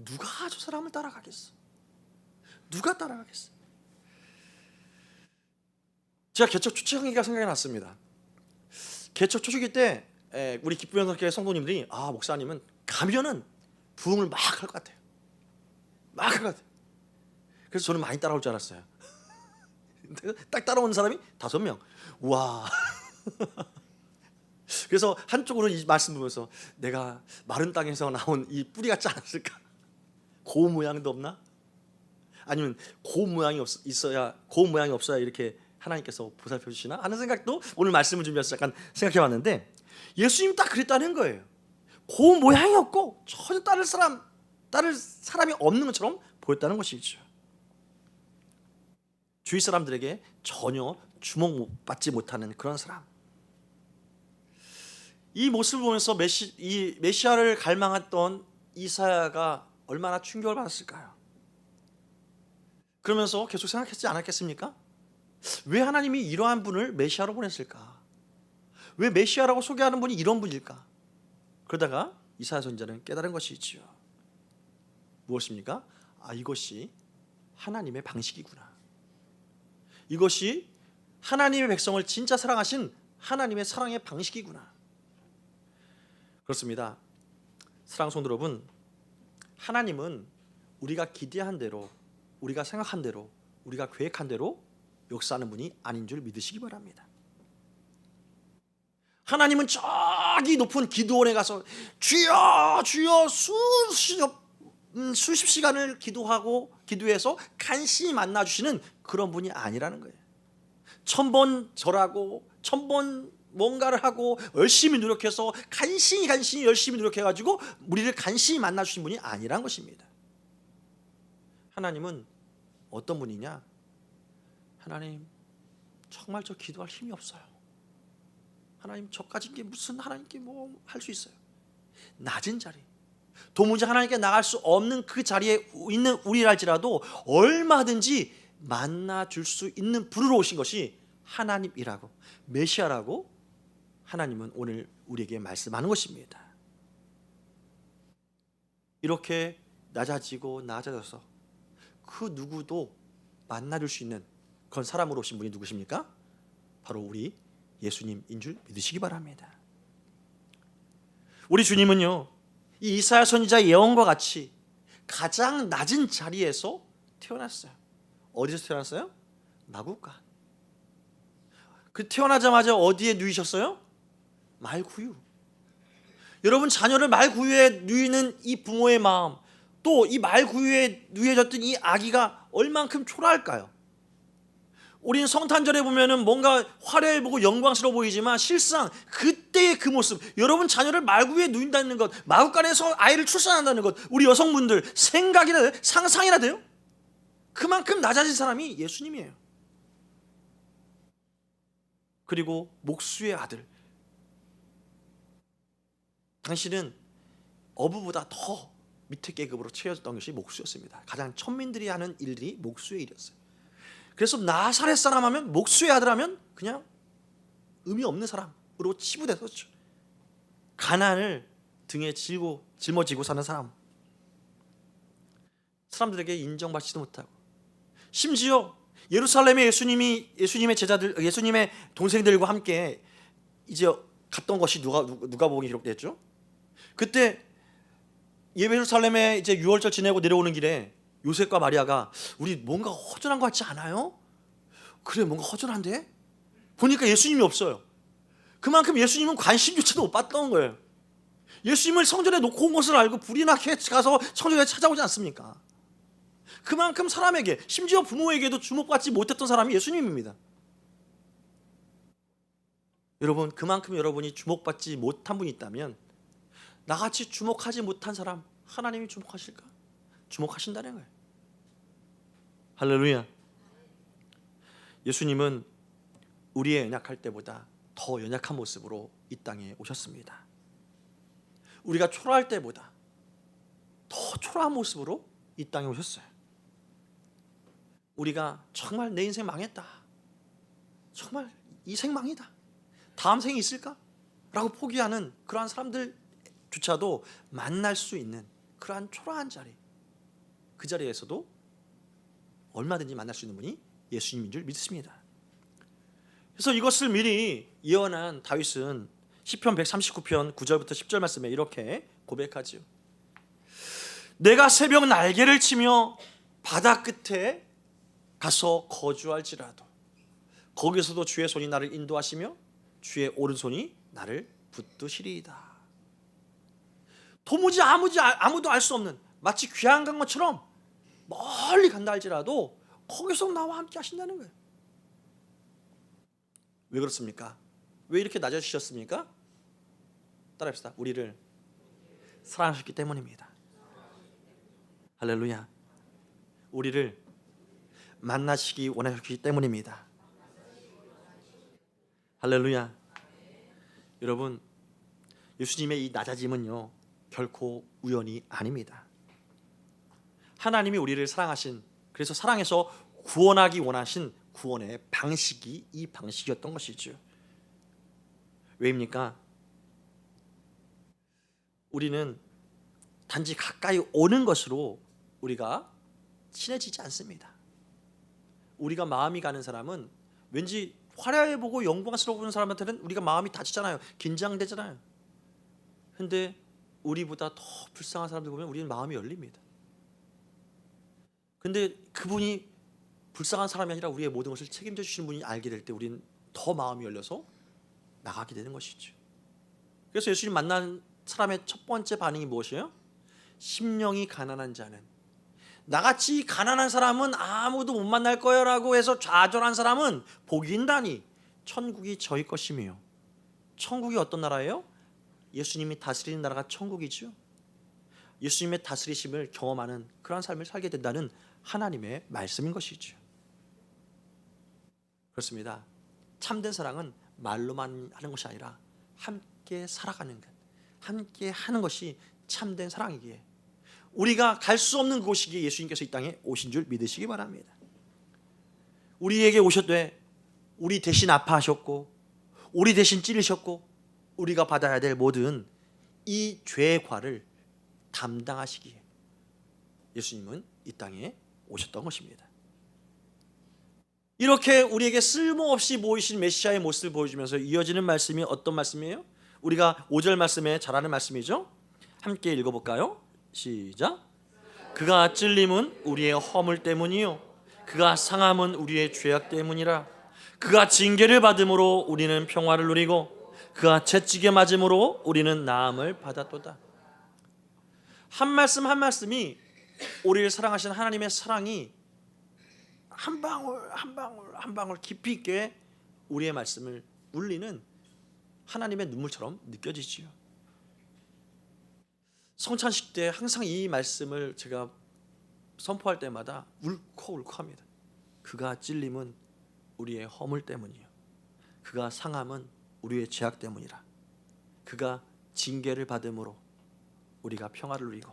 누가 저 사람을 따라가겠어? 누가 따라가겠어? 제가 개척 초창기가 생각이 났습니다. 개척 초기기 때 우리 기쁨연합교회 성도님들이 목사님은 가면은 부흥을 막 할 것 같아요. 막 할 것 같아요. 그래서 저는 많이 따라올 줄 알았어요. 딱 따라오는 사람이 5명. 와. 그래서 한쪽으로 이 말씀 보면서 내가 마른 땅에서 나온 이 뿌리 같지 않았을까? 고운 모양도 없나? 아니면 고운 모양이 없어야 이렇게 하나님께서 보살펴 주시나 하는 생각도 오늘 말씀을 준비해서 약간 생각해 봤는데, 예수님이 딱 그랬다는 거예요. 고운 모양이 없고 전혀 따를 사람이 없는 것처럼 보였다는 것이죠. 주위 사람들에게 전혀 주목받지 못하는 그런 사람. 이 모습을 보면서 이 메시아를 갈망했던 이사야가 얼마나 충격을 받았을까요? 그러면서 계속 생각했지 않았겠습니까? 왜 하나님이 이러한 분을 메시아로 보냈을까? 왜 메시아라고 소개하는 분이 이런 분일까? 그러다가 이사야 선지자는 깨달은 것이 있지요. 무엇입니까? 이것이 하나님의 방식이구나. 이것이 하나님의 백성을 진짜 사랑하신 하나님의 사랑의 방식이구나. 그렇습니다. 사랑하는 성도 여러분, 하나님은 우리가 기대한 대로, 우리가 생각한 대로, 우리가 계획한 대로 역사하는 분이 아닌 줄 믿으시기 바랍니다. 하나님은 저기 높은 기도원에 가서 주여 주여 수십 시간을 기도해서 간신히 만나주시는 그런 분이 아니라는 거예요. 1000번 절하고 1000번 뭔가를 하고 열심히 노력해서 간신히 열심히 노력해가지고 우리를 간신히 만나주신 분이 아니란 것입니다. 하나님은 어떤 분이냐? 하나님, 정말 저 기도할 힘이 없어요. 하나님, 저까지 게 무슨 하나님께 뭐 할 수 있어요? 낮은 자리, 도무지 하나님께 나갈 수 없는 그 자리에 있는 우리랄지라도 얼마든지 만나줄 수 있는 분으로 오신 것이 하나님이라고, 메시아라고 하나님은 오늘 우리에게 말씀하는 것입니다. 이렇게 낮아져서 그 누구도 만나줄 수 있는 그런 사람으로 오신 분이 누구십니까? 바로 우리 예수님인 줄 믿으시기 바랍니다. 우리 주님은요, 이 이사야 선지자의 예언과 같이 가장 낮은 자리에서 태어났어요. 어디서 태어났어요? 마구간. 그 태어나자마자 어디에 누이셨어요? 말구유. 여러분, 자녀를 말구유에 누이는 이 부모의 마음, 또 이 말구유에 누여졌던 이 아기가 얼만큼 초라할까요? 우리는 성탄절에 보면은 뭔가 화려해 보고 영광스러워 보이지만 실상 그때의 그 모습, 여러분 자녀를 말구유에 누인다는 것, 마구간에서 아이를 출산한다는 것, 우리 여성분들 생각이나 돼요? 상상이나 돼요? 그만큼 낮아진 사람이 예수님이에요. 그리고 목수의 아들, 당신은 어부보다 더 밑에 계급으로 채워졌던 것이 목수였습니다. 가장 천민들이 하는 일들이 목수의 일이었어요. 그래서 나사렛 사람 하면, 목수의 아들 하면 그냥 의미 없는 사람으로 치부됐었죠. 가난을 등에 짊어지고 사는 사람, 사람들에게 인정받지도 못하고, 심지어 예루살렘에 예수님의 제자들, 예수님의 동생들과 함께 이제 갔던 것이 누가복음에 기록됐죠. 그때 예루살렘에 이제 유월절 지내고 내려오는 길에 요셉과 마리아가 우리 뭔가 허전한 것 같지 않아요? 그래, 뭔가 허전한데? 보니까 예수님이 없어요. 그만큼 예수님은 관심조차도 못 받던 거예요. 예수님을 성전에 놓고 온 것을 알고 불이 나게 가서 성전에 찾아오지 않습니까? 그만큼 사람에게, 심지어 부모에게도 주목받지 못했던 사람이 예수님입니다. 여러분, 그만큼 여러분이 주목받지 못한 분이 있다면 나같이 주목하지 못한 사람 하나님이 주목하실까? 주목하신다는 거예요. 할렐루야. 예수님은 우리의 연약할 때보다 더 연약한 모습으로 이 땅에 오셨습니다. 우리가 초라할 때보다 더 초라한 모습으로 이 땅에 오셨어요. 우리가 정말 내 인생 망했다, 정말 이 생 망이다, 다음 생이 있을까? 라고 포기하는 그러한 사람들조차도 만날 수 있는 그러한 초라한 자리, 그 자리에서도 얼마든지 만날 수 있는 분이 예수님인 줄 믿습니다. 그래서 이것을 미리 예언한 다윗은 시편 139편 9절부터 10절 말씀에 이렇게 고백하지요. 내가 새벽 날개를 치며 바다 끝에 가서 거주할지라도 거기서도 주의 손이 나를 인도하시며 주의 오른손이 나를 붙드시리이다. 도무지 아무도 알 수 없는, 마치 귀한 것처럼 멀리 간다 할지라도 거기서 나와 함께 하신다는 거예요. 왜 그렇습니까? 왜 이렇게 낮아지셨습니까? 따라합시다. 우리를 사랑하셨기 때문입니다. 할렐루야. 우리를 만나시기 원하셨기 때문입니다. 할렐루야. 여러분, 예수님의 이 낮아짐은요 결코 우연이 아닙니다. 하나님이 우리를 사랑하신, 그래서 사랑해서 구원하기 원하신 구원의 방식이 이 방식이었던 것이죠. 왜입니까? 우리는 단지 가까이 오는 것으로 우리가 친해지지 않습니다. 우리가 마음이 가는 사람은 왠지 화려해 보고 영광스러워 보는 사람한테는 우리가 마음이 다치잖아요. 긴장되잖아요. 근데 우리보다 더 불쌍한 사람들 보면 우리는 마음이 열립니다. 근데 그분이 불쌍한 사람이 아니라 우리의 모든 것을 책임져 주시는 분이 알게 될 때 우리는 더 마음이 열려서 나가게 되는 것이죠. 그래서 예수님 만난 사람의 첫 번째 반응이 무엇이에요? 심령이 가난한 자는, 나같이 가난한 사람은 아무도 못 만날 거야라고 해서 좌절한 사람은 복이 있다니 천국이 저희 것이며. 천국이 어떤 나라예요? 예수님이 다스리는 나라가 천국이죠. 예수님의 다스리심을 경험하는 그런 삶을 살게 된다는 하나님의 말씀인 것이죠. 그렇습니다. 참된 사랑은 말로만 하는 것이 아니라 함께 살아가는 것, 함께 하는 것이 참된 사랑이기에 우리가 갈 수 없는 곳이기에 예수님께서 이 땅에 오신 줄 믿으시기 바랍니다. 우리에게 오셨되 우리 대신 아파하셨고 우리 대신 찔리셨고 우리가 받아야 될 모든 이 죄의 과를 담당하시기에 예수님은 이 땅에 오셨던 것입니다. 이렇게 우리에게 쓸모없이 보이신 메시아의 모습을 보여주면서 이어지는 말씀이 어떤 말씀이에요? 우리가 5절 말씀에 잘 아는 말씀이죠. 함께 읽어볼까요? 시작. 그가 찔림은 우리의 허물 때문이요 그가 상함은 우리의 죄악 때문이라. 그가 징계를 받음으로 우리는 평화를 누리고 그가 채찍에 맞음으로 우리는 나음을 받았도다. 한 말씀 한 말씀이 우리를 사랑하시는 하나님의 사랑이 한 방울 한 방울 한 방울 깊이 있게 우리의 말씀을 울리는 하나님의 눈물처럼 느껴지지요. 성찬식 때 항상 이 말씀을 제가 선포할 때마다 울컥울컥합니다. 그가 찔림은 우리의 허물 때문이요 그가 상함은 우리의 죄악 때문이라. 그가 징계를 받음으로 우리가 평화를 누리고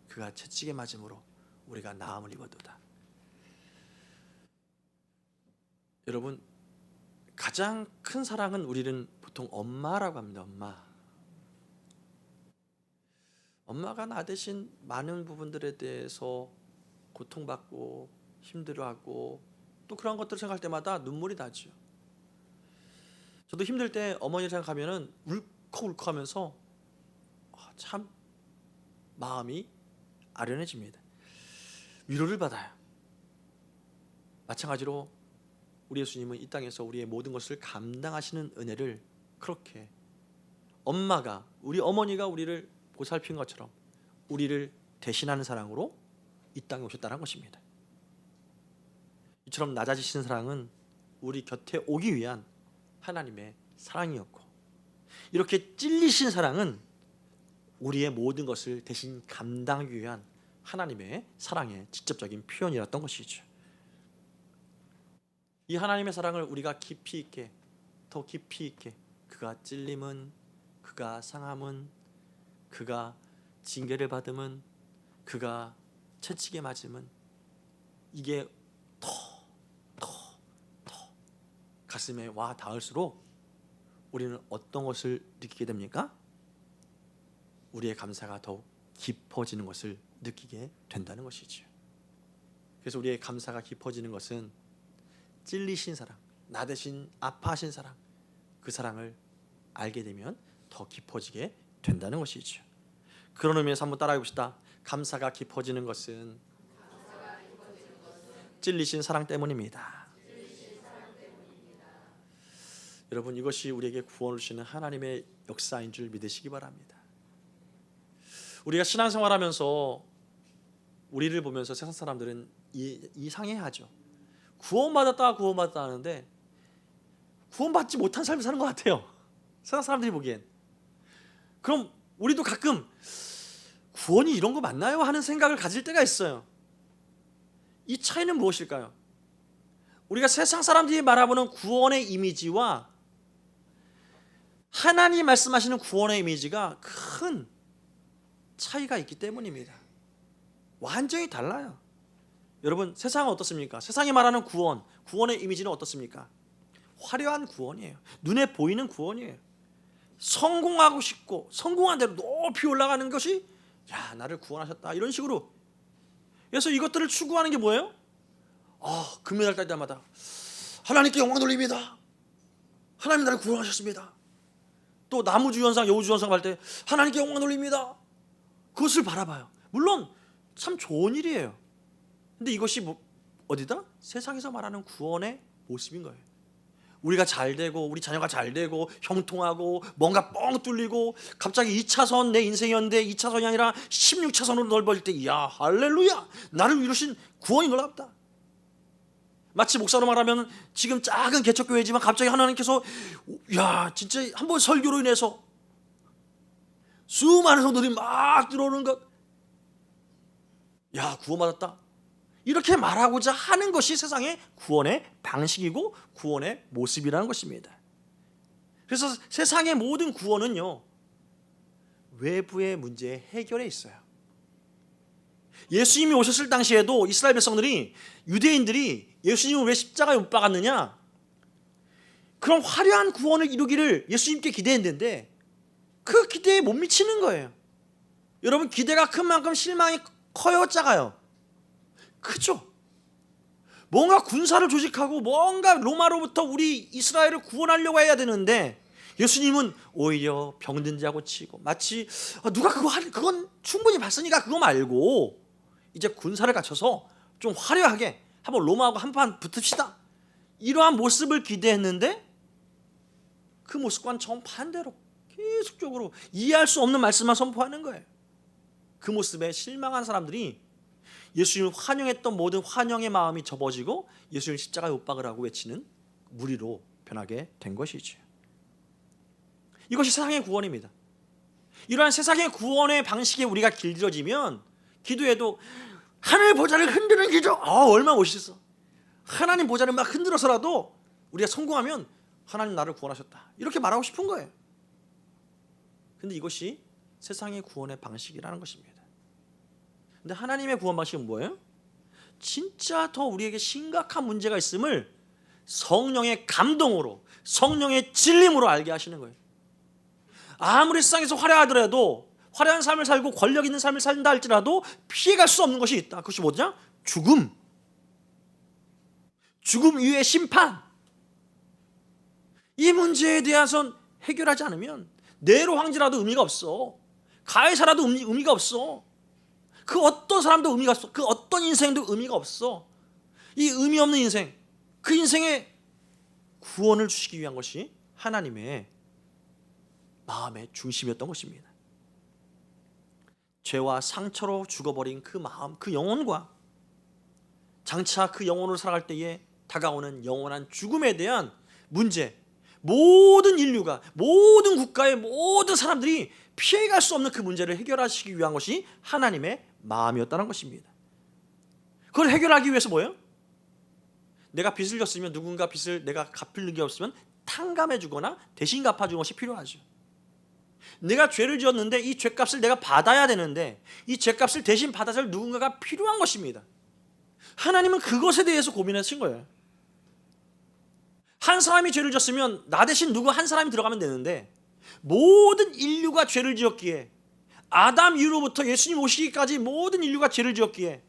그가 채찍에 맞음으로 우리가 나음을 입었도다. 여러분, 가장 큰 사랑은 우리는 보통 엄마라고 합니다. 엄마가 나 대신 많은 부분들에 대해서 고통받고 힘들어하고 또 그런 것들을 생각할 때마다 눈물이 나죠. 저도 힘들 때 어머니 생각하면은 울컥울컥하면서 참 마음이 아련해집니다. 위로를 받아요. 마찬가지로 우리 예수님은 이 땅에서 우리의 모든 것을 감당하시는 은혜를 그렇게 엄마가, 우리 어머니가 우리를 보살핀 것처럼 우리를 대신하는 사랑으로 이 땅에 오셨다는 것입니다. 이처럼 낮아지시는 사랑은 우리 곁에 오기 위한 하나님의 사랑이었고, 이렇게 찔리신 사랑은 우리의 모든 것을 대신 감당하기 위한 하나님의 사랑의 직접적인 표현이었던 것이죠. 이 하나님의 사랑을 우리가 깊이 있게, 더 깊이 있게, 그가 찔림은, 그가 상함은, 그가 징계를 받음은, 그가 채찍에 맞음은, 이게 더 가슴에 와 닿을수록 우리는 어떤 것을 느끼게 됩니까? 우리의 감사가 더욱 깊어지는 것을 느끼게 된다는 것이죠. 그래서 우리의 감사가 깊어지는 것은 찔리신 사랑, 나 대신 아파하신 사랑, 그 사랑을 알게 되면 더 깊어지게 된다는 것이죠. 그런 의미에서 한번 따라해 봅시다. 감사가 깊어지는 것은 찔리신 사랑 때문입니다. 여러분, 이것이 우리에게 구원을 주시는 하나님의 역사인 줄 믿으시기 바랍니다. 우리가 신앙생활하면서 우리를 보면서 세상 사람들은 이상해하죠. 구원받았다 하는데 구원받지 못한 삶을 사는 것 같아요. 세상 사람들이 보기엔. 그럼 우리도 가끔 구원이 이런 거 맞나요? 하는 생각을 가질 때가 있어요. 이 차이는 무엇일까요? 우리가 세상 사람들이 바라보는 구원의 이미지와 하나님이 말씀하시는 구원의 이미지가 큰 차이가 있기 때문입니다. 완전히 달라요. 여러분, 세상은 어떻습니까? 세상이 말하는 구원의 이미지는 어떻습니까? 화려한 구원이에요. 눈에 보이는 구원이에요. 성공하고 싶고 성공한 대로 높이 올라가는 것이 야, 나를 구원하셨다, 이런 식으로. 그래서 이것들을 추구하는 게 뭐예요? 금메달 딸 때마다 하나님께 영광 돌립니다. 하나님 나를 구원하셨습니다. 또 나무주연상, 여우주연상 할 때 하나님께 영광 돌립니다. 그것을 바라봐요. 물론 참 좋은 일이에요. 근데 이것이 어디다? 세상에서 말하는 구원의 모습인 거예요. 우리가 잘 되고 우리 자녀가 잘 되고 형통하고 뭔가 뻥 뚫리고 갑자기 2차선 내 인생이었는데 2차선이 아니라 16차선으로 넓어질 때, 이야 할렐루야, 나를 이루신 구원이 놀랍다. 마치 목사로 말하면 지금 작은 개척교회지만 갑자기 하나님께서 야 진짜 한번 설교로 인해서 수많은 성도들이 막 들어오는 것, 야 구원받았다, 이렇게 말하고자 하는 것이 세상의 구원의 방식이고 구원의 모습이라는 것입니다. 그래서 세상의 모든 구원은요, 외부의 문제의 해결에 있어요. 예수님이 오셨을 당시에도 이스라엘 백성들이, 유대인들이 예수님을 왜 십자가에 못 박았느냐, 그런 화려한 구원을 이루기를 예수님께 기대했는데 그 기대에 못 미치는 거예요. 여러분, 기대가 큰 만큼 실망이 커요, 작아요? 크죠. 뭔가 군사를 조직하고 뭔가 로마로부터 우리 이스라엘을 구원하려고 해야 되는데 예수님은 오히려 병든 자 고치고, 마치 누가 그건 충분히 봤으니까 그거 말고 이제 군사를 갖춰서 좀 화려하게 한번 로마하고 한판 붙읍시다, 이러한 모습을 기대했는데 그 모습과는 정반대로 계속적으로 이해할 수 없는 말씀만 선포하는 거예요. 그 모습에 실망한 사람들이 예수님을 환영했던 모든 환영의 마음이 접어지고 예수님을 십자가에 못 박으라고 외치는 무리로 변하게 된 것이죠. 이것이 세상의 구원입니다. 이러한 세상의 구원의 방식에 우리가 길들여지면 기도에도 하늘 보좌를 흔드는 기도, 얼마나 멋있어. 하나님 보좌를 막 흔들어서라도 우리가 성공하면 하나님 나를 구원하셨다, 이렇게 말하고 싶은 거예요. 근데 이것이 세상의 구원의 방식이라는 것입니다. 근데 하나님의 구원 방식은 뭐예요? 진짜 더 우리에게 심각한 문제가 있음을 성령의 감동으로, 성령의 진림으로 알게 하시는 거예요. 아무리 세상에서 화려하더라도, 화려한 삶을 살고 권력 있는 삶을 산다 할지라도 피해갈 수 없는 것이 있다. 그것이 뭐냐? 죽음. 죽음 이후의 심판. 이 문제에 대해서 해결하지 않으면 네로 황제라도 의미가 없어. 가해사라도 의미가 없어. 그 어떤 사람도 의미가 없어. 그 어떤 인생도 의미가 없어. 이 의미 없는 인생, 그 인생에 구원을 주시기 위한 것이 하나님의 마음의 중심이었던 것입니다. 죄와 상처로 죽어버린 그 마음, 그 영혼과 장차 그 영혼을 살아갈 때에 다가오는 영원한 죽음에 대한 문제, 모든 인류가, 모든 국가의 모든 사람들이 피해갈 수 없는 그 문제를 해결하시기 위한 것이 하나님의 마음이었다는 것입니다. 그걸 해결하기 위해서 뭐예요? 내가 빚을 졌으면 누군가 빚을 내가 갚을 게 없으면 탕감해 주거나 대신 갚아주는 것이 필요하죠. 내가 죄를 지었는데 이 죄값을 내가 받아야 되는데 이 죄값을 대신 받아줄 누군가가 필요한 것입니다. 하나님은 그것에 대해서 고민하신 거예요. 한 사람이 죄를 졌으면 나 대신 누구 한 사람이 들어가면 되는데 모든 인류가 죄를 지었기에 아담 이후로부터 예수님 오시기까지 모든 인류가 죄를 지었기에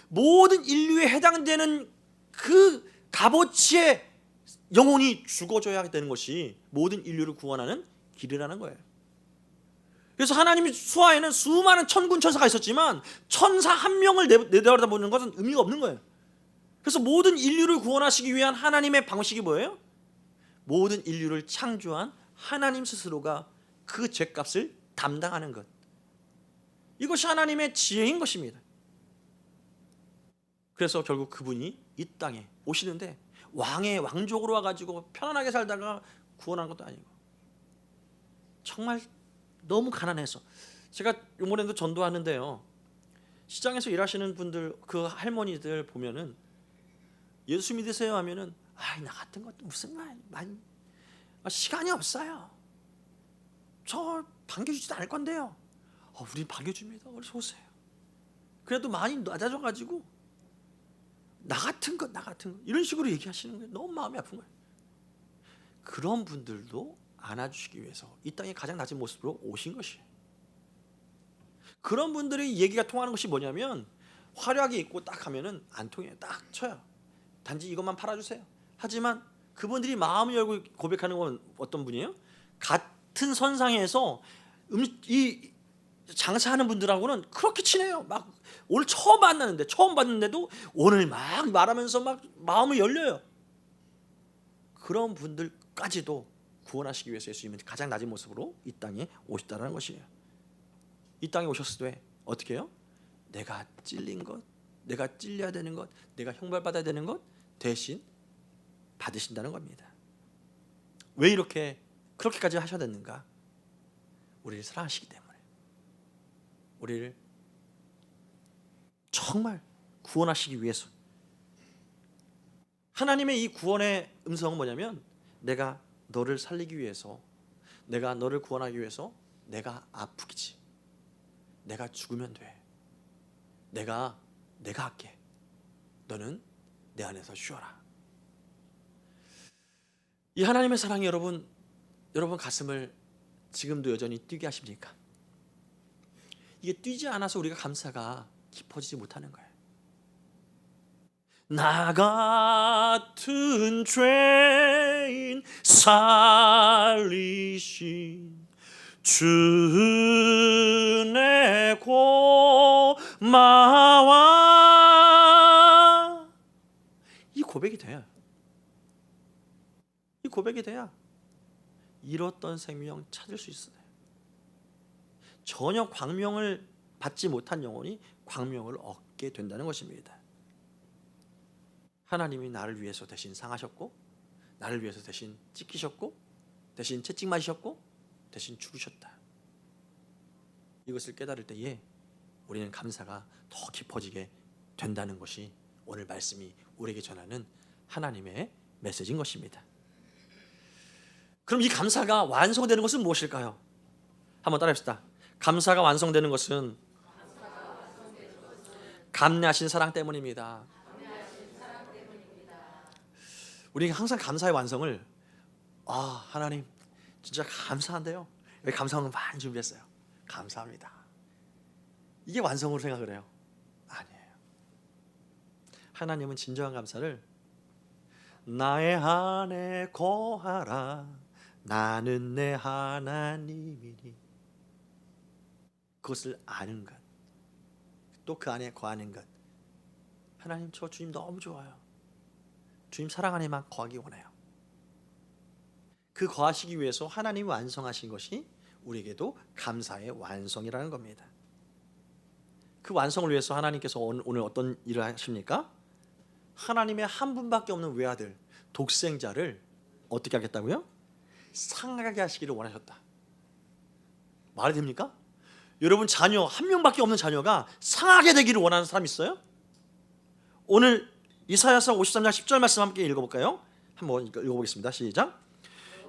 모든 인류에 해당되는 그 값어치의 영혼이 죽어줘야 되는 것이 모든 인류를 구원하는 길이라는 거예요. 그래서 하나님이 수하에는 수많은 천군 천사가 있었지만 천사 한 명을 내려다보는 것은 의미가 없는 거예요. 그래서 모든 인류를 구원하시기 위한 하나님의 방식이 뭐예요? 모든 인류를 창조한 하나님 스스로가 그 죄값을 담당하는 것. 이것이 하나님의 지혜인 것입니다. 그래서 결국 그분이 이 땅에 오시는데 왕의 왕족으로 와가지고 편안하게 살다가 구원한 것도 아니고 정말 너무 가난해서 제가 이번에도 전도하는데요. 시장에서 일하시는 분들 그 할머니들 보면은 예수 믿으세요 하면은 나 같은 것도 무슨 말 시간이 없어요. 저 반겨주지도 않을 건데요. 우리 반겨줍니다. 어서 오세요. 그래도 많이 낮아져가지고 나 같은 것 이런 식으로 얘기하시는 거예요. 너무 마음이 아픈 거예요. 그런 분들도 안아주시기 위해서 이 땅에 가장 낮은 모습으로 오신 것이에요. 그런 분들의 얘기가 통하는 것이 뭐냐면 화려하게 입고 딱 하면은 안 통해요. 딱 쳐요. 단지 이것만 팔아주세요. 하지만 그분들이 마음을 열고 고백하는 건 어떤 분이에요? 같은 선상에서 이 장사하는 분들하고는 그렇게 친해요. 막 오늘 처음 봤는데도 오늘 막 말하면서 막 마음을 열려요. 그런 분들까지도 구원하시기 위해서 예수님은 가장 낮은 모습으로 이 땅에 오셨다는 것이에요. 이 땅에 오셨을 때 어떻게 해요? 내가 찔린 것, 내가 찔려야 되는 것, 내가 형벌받아야 되는 것 대신 받으신다는 겁니다. 왜 그렇게까지 하셔야 됐는가? 우리를 사랑하시기 때문에, 우리를 정말 구원하시기 위해서. 하나님의 이 구원의 음성은 뭐냐면 내가 너를 살리기 위해서, 내가 너를 구원하기 위해서 내가 아프기지, 내가 죽으면 돼, 내가 할게, 너는 내 안에서 쉬어라. 이 하나님의 사랑이 여러분 가슴을 지금도 여전히 뛰게 하십니까? 이게 뛰지 않아서 우리가 감사가 깊어지지 못하는 거예요. 나 같은 죄인 살리신 주내 고마워. 이 고백이 돼요. 이 고백이 돼야 잃었던 생명 찾을 수 있어요. 전혀 광명을 받지 못한 영혼이 광명을 얻게 된다는 것입니다. 하나님이 나를 위해서 대신 상하셨고, 나를 위해서 대신 찢기셨고, 대신 채찍 맞으셨고, 대신 죽으셨다. 이것을 깨달을 때에 우리는 감사가 더 깊어지게 된다는 것이 오늘 말씀이 우리에게 전하는 하나님의 메시지인 것입니다. 그럼 이 감사가 완성되는 것은 무엇일까요? 한번 따라합시다. 감사가 완성되는 것은 감내하신 사랑 때문입니다. 우리가 항상 감사의 완성을 하나님 진짜 감사한데요. 여기 감사한 거 많이 준비했어요. 감사합니다. 이게 완성으로 생각을 해요. 아니에요. 하나님은 진정한 감사를 나의 안에 거하라, 나는 내 하나님이니, 그것을 아는 것, 또 그 안에 거하는 것. 하나님, 저 주님 너무 좋아요. 주님 사랑 안에만 거하기 원해요. 그 거하시기 위해서 하나님이 완성하신 것이 우리에게도 감사의 완성이라는 겁니다. 그 완성을 위해서 하나님께서 오늘 어떤 일을 하십니까? 하나님의 한 분밖에 없는 외아들, 독생자를 어떻게 하겠다고요? 상하게 하시기를 원하셨다. 말이 됩니까? 여러분, 자녀 한 명밖에 없는 자녀가 상하게 되기를 원하는 사람 있어요? 오늘 이사야서 53장 10절 말씀 함께 읽어볼까요? 한번 읽어보겠습니다. 시작.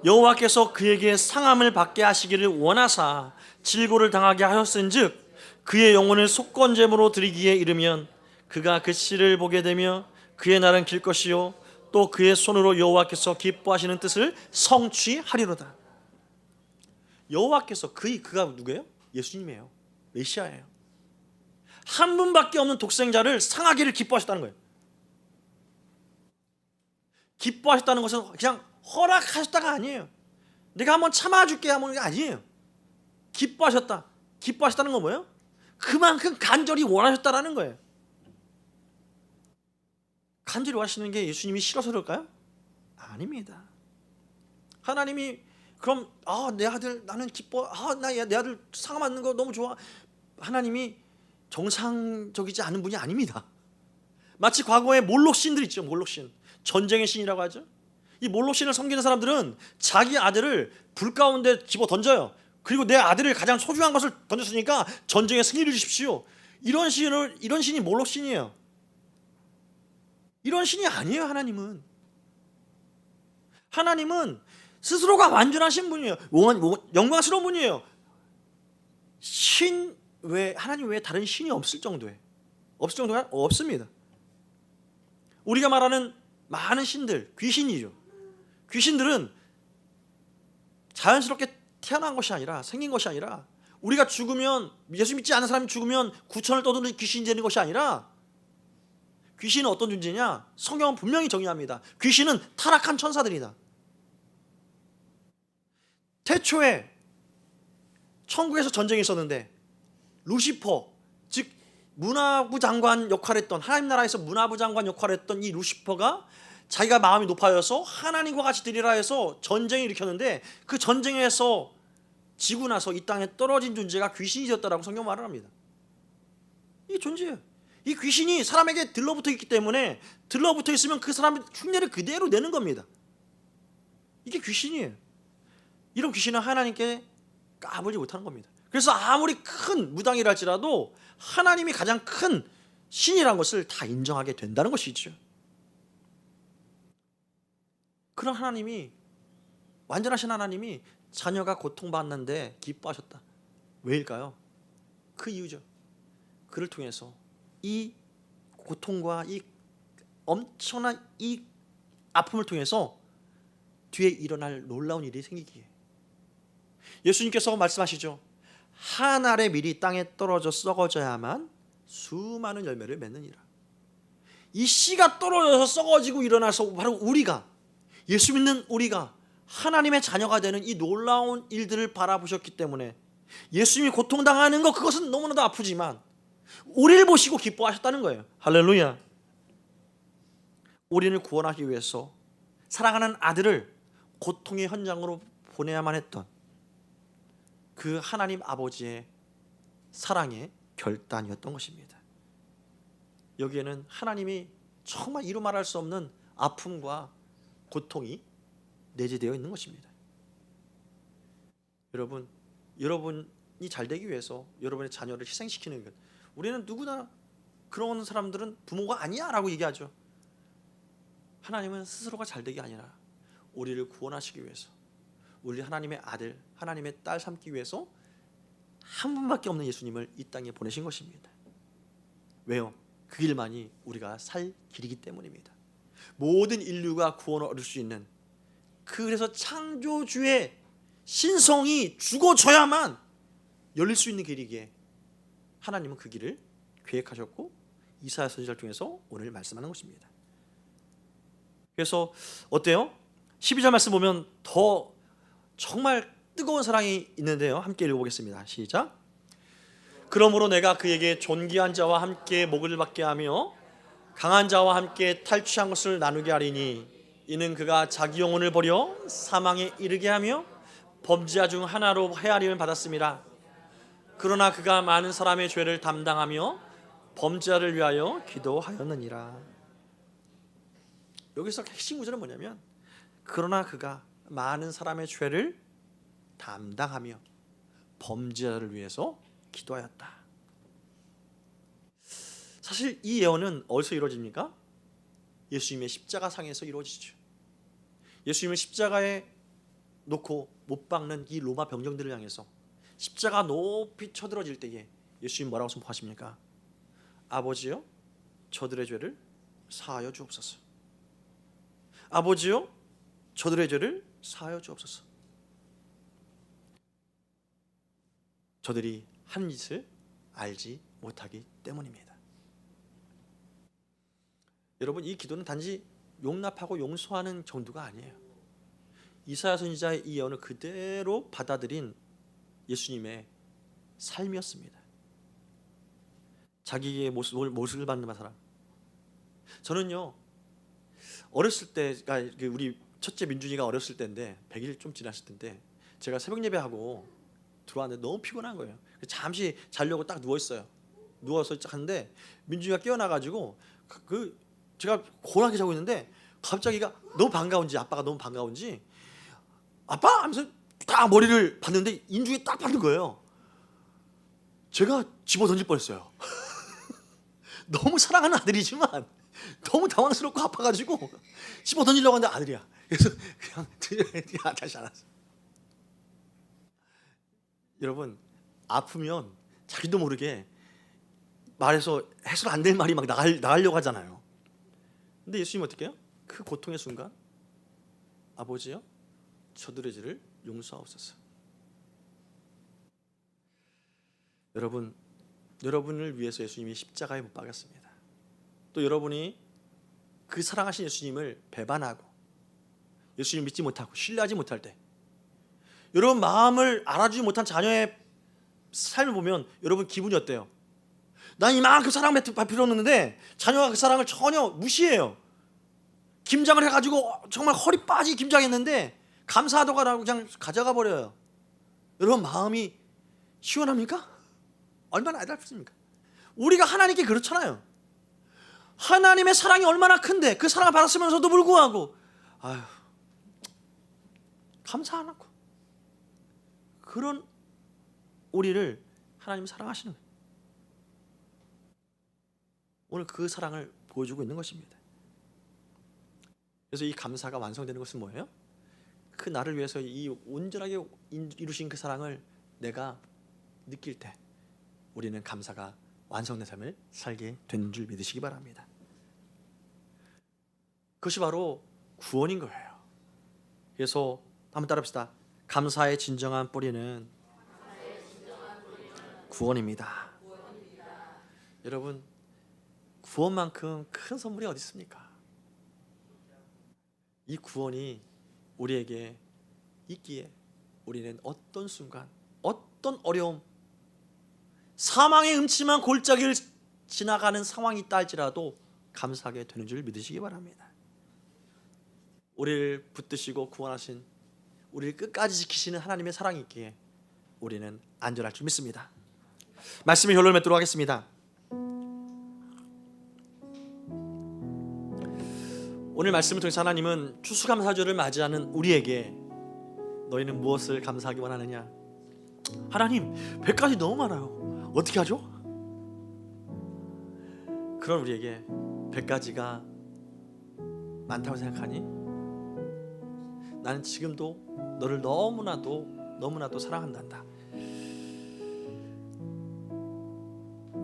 여호와께서 그에게 상함을 받게 하시기를 원하사 질고를 당하게 하였은즉 그의 영혼을 속건제물로 드리기에 이르면 그가 그 씨를 보게 되며 그의 날은 길 것이요 또 그의 손으로 여호와께서 기뻐하시는 뜻을 성취하리로다. 여호와께서 그가 누구예요? 예수님이에요. 메시아예요. 한 분밖에 없는 독생자를 상하기를 기뻐하셨다는 거예요. 기뻐하셨다는 것은 그냥 허락하셨다가 아니에요. 내가 한번 참아줄게 하는 게 아니에요. 기뻐하셨다. 기뻐하셨다는 건 뭐예요? 그만큼 간절히 원하셨다라는 거예요. 간절히 원하시는 게 예수님이 싫어서 그럴까요? 아닙니다. 하나님이 그럼 내 아들 나는 기뻐, 내 아들 상하 받는 거 너무 좋아. 하나님이 정상적이지 않은 분이 아닙니다. 마치 과거에 몰록신들 있죠. 몰록신, 전쟁의 신이라고 하죠. 이 몰록신을 섬기는 사람들은 자기 아들을 불 가운데 집어 던져요. 그리고 내 아들을 가장 소중한 것을 던졌으니까 전쟁에 승리를 주십시오. 이런 신이 몰록신이에요. 이런 신이 아니에요. 하나님은 스스로가 완전하신 분이에요. 영광스러운 분이에요. 하나님 외에 다른 신이 없을 정도가 없습니다. 우리가 말하는 많은 신들, 귀신이죠. 귀신들은 자연스럽게 태어난 것이 아니라, 생긴 것이 아니라, 우리가 죽으면, 예수 믿지 않는 사람이 죽으면 구천을 떠도는 귀신이 되는 것이 아니라, 귀신은 어떤 존재냐? 성경은 분명히 정의합니다. 귀신은 타락한 천사들이다. 태초에 천국에서 전쟁이 있었는데 루시퍼, 즉 문화부 장관 역할을 했던, 하나님 나라에서 문화부 장관 역할을 했던 이 루시퍼가 자기가 마음이 높아져서 하나님과 같이 되리라 해서 전쟁을 일으켰는데, 그 전쟁에서 지고 나서 이 땅에 떨어진 존재가 귀신이 되었다라고 성경 말을 합니다. 이게 존재예요. 이 귀신이 사람에게 들러붙어 있기 때문에, 들러붙어 있으면 그 사람의 흉내를 그대로 내는 겁니다. 이게 귀신이에요. 이런 귀신은 하나님께 까불지 못하는 겁니다. 그래서 아무리 큰 무당이라 할지라도 하나님이 가장 큰 신이라는 것을 다 인정하게 된다는 것이죠. 그런 하나님이, 완전하신 하나님이 자녀가 고통받는데 기뻐하셨다. 왜일까요? 그 이유죠. 그를 통해서 이 고통과 이 엄청난 이 아픔을 통해서 뒤에 일어날 놀라운 일이 생기기에, 예수님께서 말씀하시죠. 한 알의 밀이 땅에 떨어져 썩어져야만 수많은 열매를 맺느니라. 이 씨가 떨어져서 썩어지고 일어나서 바로 우리가, 예수 믿는 우리가 하나님의 자녀가 되는 이 놀라운 일들을 바라보셨기 때문에, 예수님이 고통당하는 것, 그것은 너무나도 아프지만 우리를 보시고 기뻐하셨다는 거예요. 할렐루야. 우리를 구원하기 위해서 사랑하는 아들을 고통의 현장으로 보내야만 했던 그 하나님 아버지의 사랑의 결단이었던 것입니다. 여기에는 하나님이 정말 이루 말할 수 없는 아픔과 고통이 내재되어 있는 것입니다. 여러분이 잘 되기 위해서 여러분의 자녀를 희생시키는 것, 우리는 누구나 그런 사람들은 부모가 아니야 라고 얘기하죠. 하나님은 스스로가 잘 되기 아니라 우리를 구원하시기 위해서, 우리 하나님의 아들, 하나님의 딸 삼기 위해서 한 분밖에 없는 예수님을 이 땅에 보내신 것입니다. 왜요? 그 길만이 우리가 살 길이기 때문입니다. 모든 인류가 구원을 얻을 수 있는, 그래서 창조주의 신성이 죽어져야만 열릴 수 있는 길이기에 하나님은 그 길을 계획하셨고 이사야 선지자를 통해서 오늘 말씀하는 것입니다. 그래서 어때요? 12절 말씀 보면 더 정말 뜨거운 사랑이 있는데요. 함께 읽어보겠습니다. 시작. 그러므로 내가 그에게 존귀한 자와 함께 목을 받게 하며 강한 자와 함께 탈취한 것을 나누게 하리니, 이는 그가 자기 영혼을 버려 사망에 이르게 하며 범죄자 중 하나로 헤아림을 받았음이라. 그러나 그가 많은 사람의 죄를 담당하며 범죄자를 위하여 기도하였느니라. 여기서 핵심 구절은 뭐냐면, 그러나 그가 많은 사람의 죄를 담당하며 범죄자를 위해서 기도하였다. 사실 이 예언은 어디서 이루어집니까? 예수님의 십자가상에서 이루어지죠. 예수님을 십자가에 놓고 못 박는 이 로마 병정들을 향해서 십자가 높이 쳐들어질 때에 예수님 뭐라고 선포하십니까? 아버지여, 저들의 죄를 사하여 주옵소서. 아버지여, 저들의 죄를 사하여 주옵소서. 저들이 한 짓을 알지 못하기 때문입니다. 여러분, 이 기도는 단지 용납하고 용서하는 정도가 아니에요. 이사야 선지자의 이 예언을 그대로 받아들인 예수님의 삶이었습니다. 자기의 모습을 받는 사람. 저는요, 어렸을 때가 우리 첫째 민준이가 어렸을 때인데 100일 좀 지났을 때인데 제가 새벽 예배하고 들어왔는데 너무 피곤한 거예요. 잠시 자려고 딱 누워 있어요. 누워서 딱 하는데 민준이가 깨어나가지고 제가 고라하게 자고 있는데 갑자기가 너무 반가운지, 아빠가 너무 반가운지 아빠 하면서 딱 머리를 봤는데 인중에 딱 받는 거예요. 제가 집어 던질 뻔했어요. 너무 사랑하는 아들이지만 너무 당황스럽고 아파가지고 집어 던지려고 하는데 아들이야. 그래서 그냥 다시 알았어. 여러분, 아프면 자기도 모르게 말해서 해서 안 될 말이 막 나가려고 하잖아요. 근데 예수님 어떻게 해요? 그 고통의 순간, 아버지요, 저들의 죄를 용서하옵소서. 여러분을 위해서 예수님이 십자가에 못 박았습니다. 또 여러분이 그 사랑하신 예수님을 배반하고 예수님을 믿지 못하고 신뢰하지 못할 때, 여러분 마음을 알아주지 못한 자녀의 삶을 보면 여러분 기분이 어때요? 난 이만큼 사랑 베풀었는데 자녀가 그 사랑을 전혀 무시해요. 김장을 해가지고 정말 허리 빠지게 김장했는데 감사하다고 하고 그냥 가져가 버려요. 여러분 마음이 시원합니까? 얼마나 애달프십니까? 우리가 하나님께 그렇잖아요. 하나님의 사랑이 얼마나 큰데 그 사랑을 받았으면서도 불구하고 감사 안 하고, 그런 우리를 하나님 사랑하시는 거예요. 오늘 그 사랑을 보여주고 있는 것입니다. 그래서 이 감사가 완성되는 것은 뭐예요? 그 나를 위해서 이 온전하게 이루신 그 사랑을 내가 느낄 때 우리는 감사가 완성된 삶을 살게 된 줄 믿으시기 바랍니다. 그것이 바로 구원인 거예요. 그래서 한번 따라합시다. 감사의 진정한 뿌리는 구원입니다. 여러분, 구원만큼 큰 선물이 어디 있습니까? 이 구원이 우리에게 있기에 우리는 어떤 순간, 어떤 어려움, 사망의 음침한 골짜기를 지나가는 상황이 있다 할지라도 감사하게 되는 줄 믿으시기 바랍니다. 우리를 붙드시고 구원하신, 우리를 끝까지 지키시는 하나님의 사랑이 있기에 우리는 안전할 줄 믿습니다. 말씀의 결론을 맺도록 하겠습니다. 오늘 말씀을 통해서 하나님은 추수감사절을 맞이하는 우리에게 너희는 무엇을 감사하기 원하느냐? 하나님, 100가지 너무 많아요. 어떻게 하죠? 그런 우리에게 100가지가 많다고 생각하니? 나는 지금도 너를 너무나도 사랑한단다.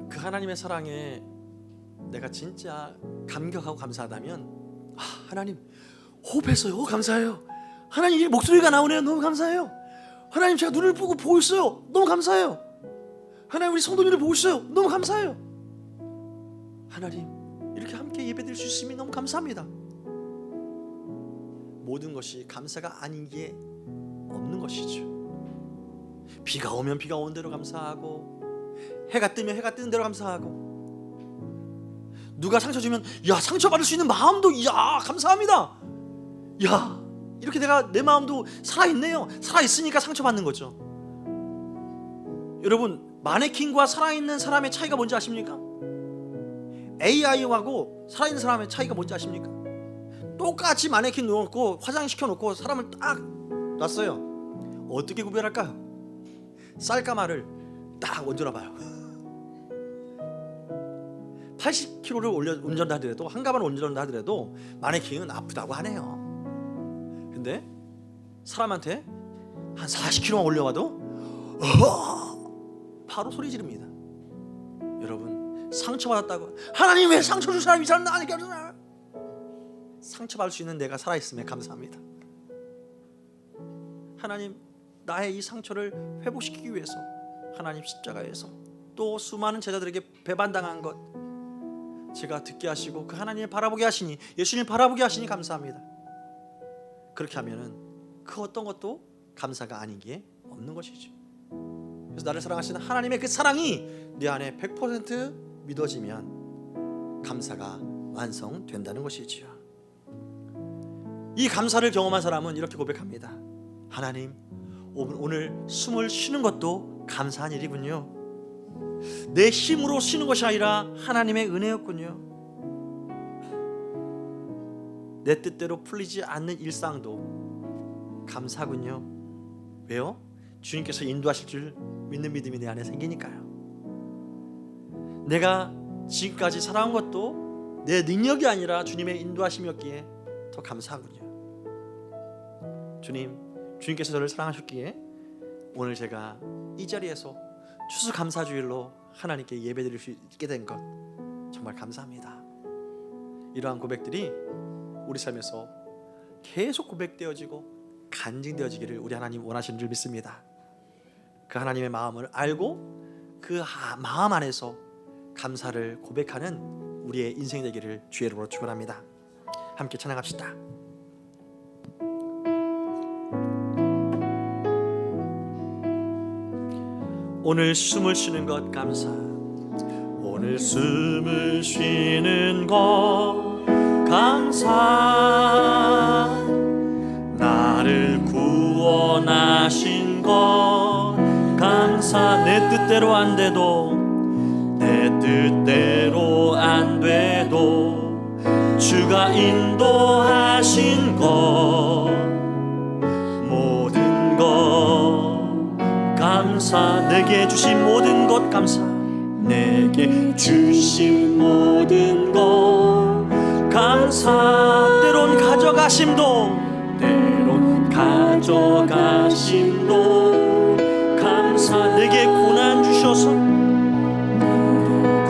그 하나님의 사랑에 내가 진짜 감격하고 감사하다면, 하나님 호흡했어요. 감사해요. 하나님 이 목소리가 나오네요. 너무 감사해요. 하나님 제가 눈을 보고 있어요. 너무 감사해요. 하나님 우리 성도님을 보고 있어요. 너무 감사해요. 하나님 이렇게 함께 예배드릴 수 있음이 너무 감사합니다. 모든 것이 감사가 아닌 게 없는 것이죠. 비가 오면 비가 오는 대로 감사하고, 해가 뜨면 해가 뜨는 대로 감사하고, 누가 상처 주면 상처받을 수 있는 마음도 감사합니다. 이렇게 내 마음도 살아있네요. 살아있으니까 상처받는 거죠. 여러분, 마네킹과 살아있는 사람의 차이가 뭔지 아십니까? AI하고 살아있는 사람의 차이가 뭔지 아십니까? 똑같이 마네킹 놓고 화장시켜놓고 사람을 딱 놨어요. 어떻게 구별할까요? 쌀가마를 딱 얹어놔봐요. 80km를 운전을 하더라도, 한가만 운전을 하더라도 마네킹은 아프다고 하네요. 근데 사람한테 한 40km만 올려와도 바로 소리 지릅니다. 여러분, 상처받았다고 하나님 왜 상처 줄 사람이 이 사람 나에게 없잖아. 상처받을 수 있는 내가 살아있음에 감사합니다. 하나님, 나의 이 상처를 회복시키기 위해서 하나님 십자가에서 또 수많은 제자들에게 배반당한 것 제가 듣게 하시고 그 하나님을 바라보게 하시니, 예수님을 바라보게 하시니 감사합니다. 그렇게 하면은 그 어떤 것도 감사가 아닌 게 없는 것이죠. 그래서 나를 사랑하시는 하나님의 그 사랑이 내 안에 100% 믿어지면 감사가 완성된다는 것이지요. 이 감사를 경험한 사람은 이렇게 고백합니다. 하나님, 오늘 숨을 쉬는 것도 감사한 일이군요. 내 힘으로 쉬는 것이 아니라 하나님의 은혜였군요. 내 뜻대로 풀리지 않는 일상도 감사군요. 왜요? 주님께서 인도하실 줄 믿는 믿음이 내 안에 생기니까요. 내가 지금까지 살아온 것도 내 능력이 아니라 주님의 인도하심이었기에 더 감사하군요. 주님께서 저를 사랑하셨기에 오늘 제가 이 자리에서 추수감사주일로 하나님께 예배드릴 수 있게 된 것 정말 감사합니다. 이러한 고백들이 우리 삶에서 계속 고백되어지고 간증되어지기를 우리 하나님 원하시는 줄 믿습니다. 그 하나님의 마음을 알고 그 마음 안에서 감사를 고백하는 우리의 인생이 되기를 주의 이름으로 축원합니다. 함께 찬양합시다. 오늘 숨을 쉬는 것 감사. 오늘 숨을 쉬는 것 감사. 나를 구원하신 것 감사. 내 뜻대로 안 돼도, 내 뜻대로 안 돼도 주가 인도하신 것 모든 것 감사. 내게 주신 모든 것 감사. 내게 주신 모든 것 감사. 때론 가져가심도, 때론 가져가심도 감사. 내게 고난 주셔서,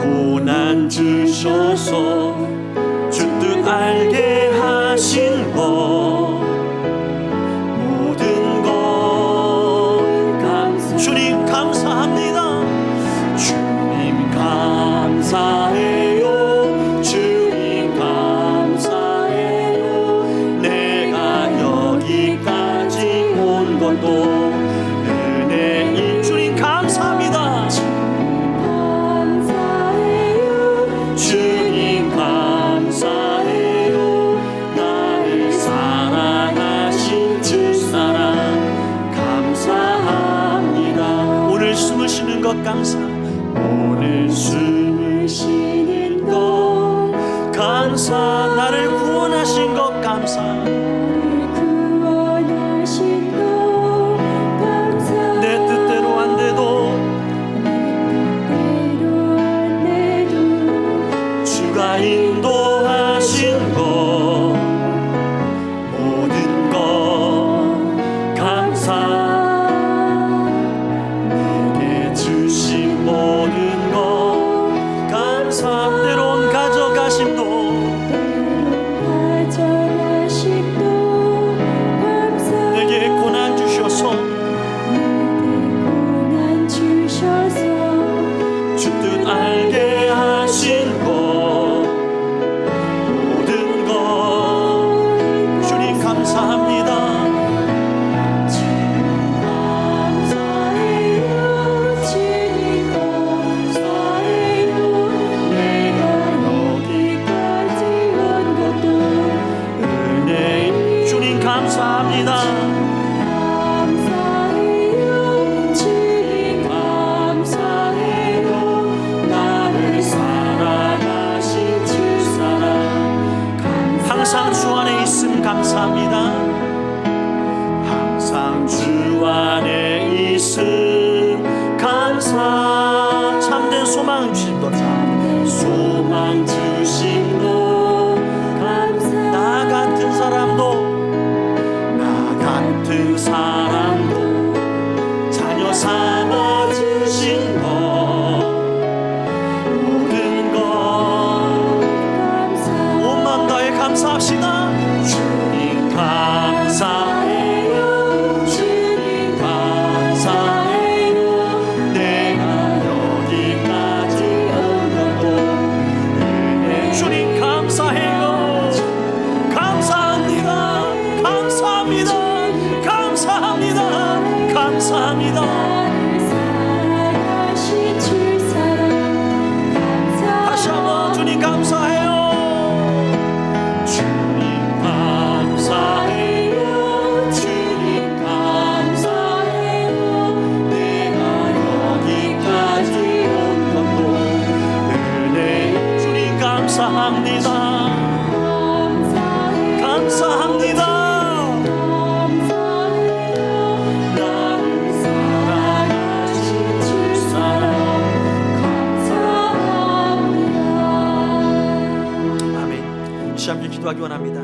고난 주셔서 주 뜻 알게 하신 것 모든 것 감사. 주님 감사합니다. 주님 감사해요. 주님 감사해요. 내가 여기까지 온 것도 은혜인 주님 감사합니다. 주님 감사해요. 나를 사랑하신 주 사랑 감사합니다. 오늘 숨을 쉬는 것 감사. 오늘 숨을 쉬는 것 감사. 나를 구원하신 것 감사. 내 뜻대로 안 돼도 주가 인도하신 것 모든 것 감사. 내게 주신 모든 것 감사. 때론 가져가심도, 내게 고난 주셔서 주 뜻 알게 하신 것 모든 것 주님 감사합니다. 주님 감사합니다. 주님 감사해요. 나를 사랑하신 주 사랑 항상 주 안에 있음 감사합니다. 항상 주 안에 있음 감사. 참된 소망 주신 것, 소망 소망 주심도 감사 나 같은 사람도 자녀 삼아 주신 것 모든 것 온 마음 다해 감사합시다. 주님 감사해요. 주님 감사해요. 내가 여기까지 온 것도 은혜. 주님 감사해요. 감사합니다. 감사합니다. 감사합니다. 감사합니다. 다시 한번 주님 감사해요. 주님 감사해요. 주님 감사해요. 내가 여기까지 온 것도 은혜. 주님 감사합니다. 감사합니다. 함께 기도하기 원합니다.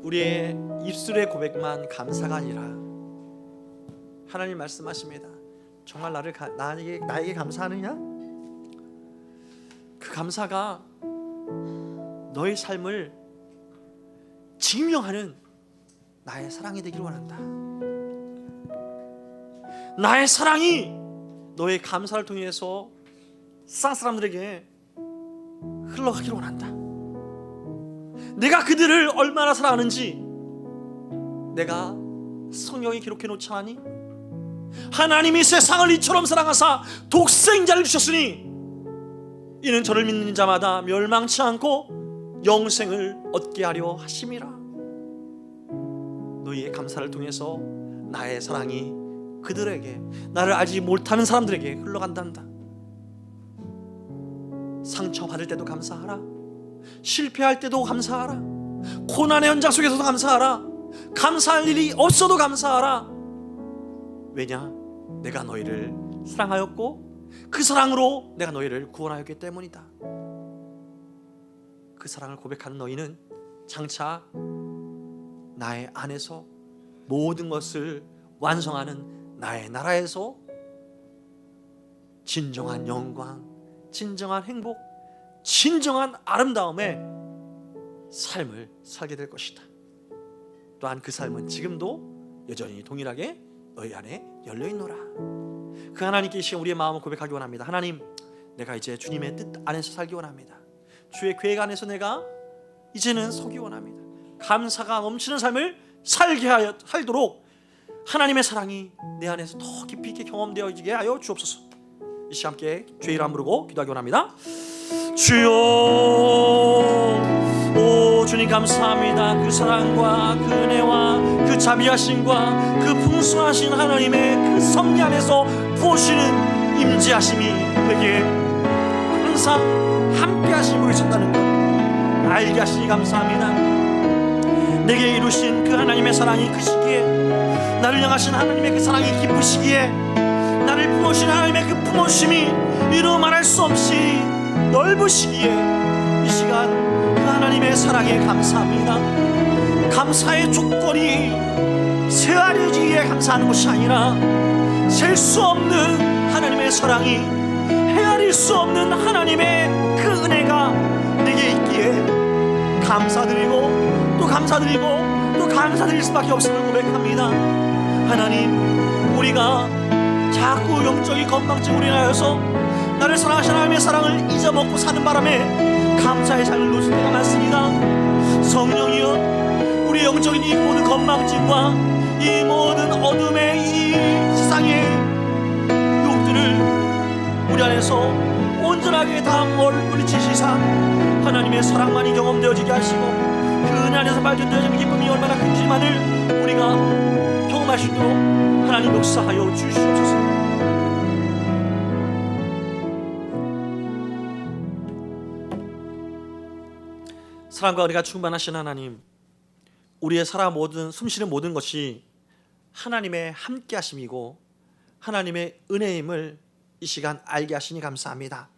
우리의 입술의 고백만 감사가 아니라 하나님 말씀하십니다. 정말 나에게 감사하느냐? 그 감사가 너의 삶을 증명하는 나의 사랑이 되기를 원한다. 나의 사랑이 너의 감사를 통해서 세상 사람들에게 흘러가기를 원한다. 내가 그들을 얼마나 사랑하는지 내가 성경에 기록해 놓지 않으니 하나님이 세상을 이처럼 사랑하사 독생자를 주셨으니 이는 저를 믿는 자마다 멸망치 않고 영생을 얻게 하려 하심이라. 너희의 감사를 통해서 나의 사랑이 그들에게, 나를 알지 못하는 사람들에게 흘러간단다. 상처받을 때도 감사하라. 실패할 때도 감사하라. 고난의 현장 속에서도 감사하라. 감사할 일이 없어도 감사하라. 왜냐? 내가 너희를 사랑하였고 그 사랑으로 내가 너희를 구원하였기 때문이다. 그 사랑을 고백하는 너희는 장차 나의 안에서 모든 것을 완성하는 나의 나라에서 진정한 영광, 진정한 행복, 진정한 아름다움의 삶을 살게 될 것이다. 또한 그 삶은 지금도 여전히 동일하게 너희 안에 열려있노라. 그 하나님께 이 시간 우리의 마음을 고백하기 원합니다. 하나님, 내가 이제 주님의 뜻 안에서 살기 원합니다. 주의 계획 안에서 내가 이제는 서기 원합니다. 감사가 넘치는 삶을 살도록 하나님의 사랑이 내 안에서 더 깊이 있게 경험되어지게 하여 주옵소서. 이 시간 함께 주의 이름 부르고 기도하기 원합니다. 주여, 오 주님 감사합니다. 그 사랑과 그 은혜와 그 자비하심과 그 풍성하신 하나님의 그 섭리 안에서 부으시는 임재하심이 내게 항상 함께 하심으로 있었다는 것 알게 하시니 감사합니다. 내게 이루신 그 하나님의 사랑이 그 시기에, 나를 향하신 하나님의 그 사랑이 기쁘시기에, 나를 품으신 하나님의 그 품으심이 이루 말할 수 없이 넓으시기에 이 시간 그 하나님의 사랑에 감사합니다. 감사의 조건이 세아려지기에 감사하는 것이 아니라 셀 수 없는 하나님의 사랑이, 헤아릴 수 없는 하나님의 그 은혜가 내게 있기에 감사드리고 또 감사드리고 또 감사드릴 수밖에 없음을 고백합니다. 하나님, 우리가 자꾸 영적인 건망증으로 인하여서 나를 사랑하신 하나님의 사랑을 잊어먹고 사는 바람에 감사의 삶을 놓칠 때가 많습니다. 성령이여, 우리 영적인 이 모든 건망증과 이 모든 어둠의 이 세상의 욕들을 우리 안에서 온전하게 다 물리치시사 하나님의 사랑만이 경험되어지게 하시고 그 은혜 안에서 발견되어지는 기쁨이 얼마나 큰지만을 우리가 경험할 수 있도록 하나님 역사하여 주시옵소서. 사랑과 은혜가 충만하신 하나님, 우리의 살아 모든 숨쉬는 모든 것이 하나님의 함께 하심이고 하나님의 은혜임을 이 시간 알게 하시니 감사합니다.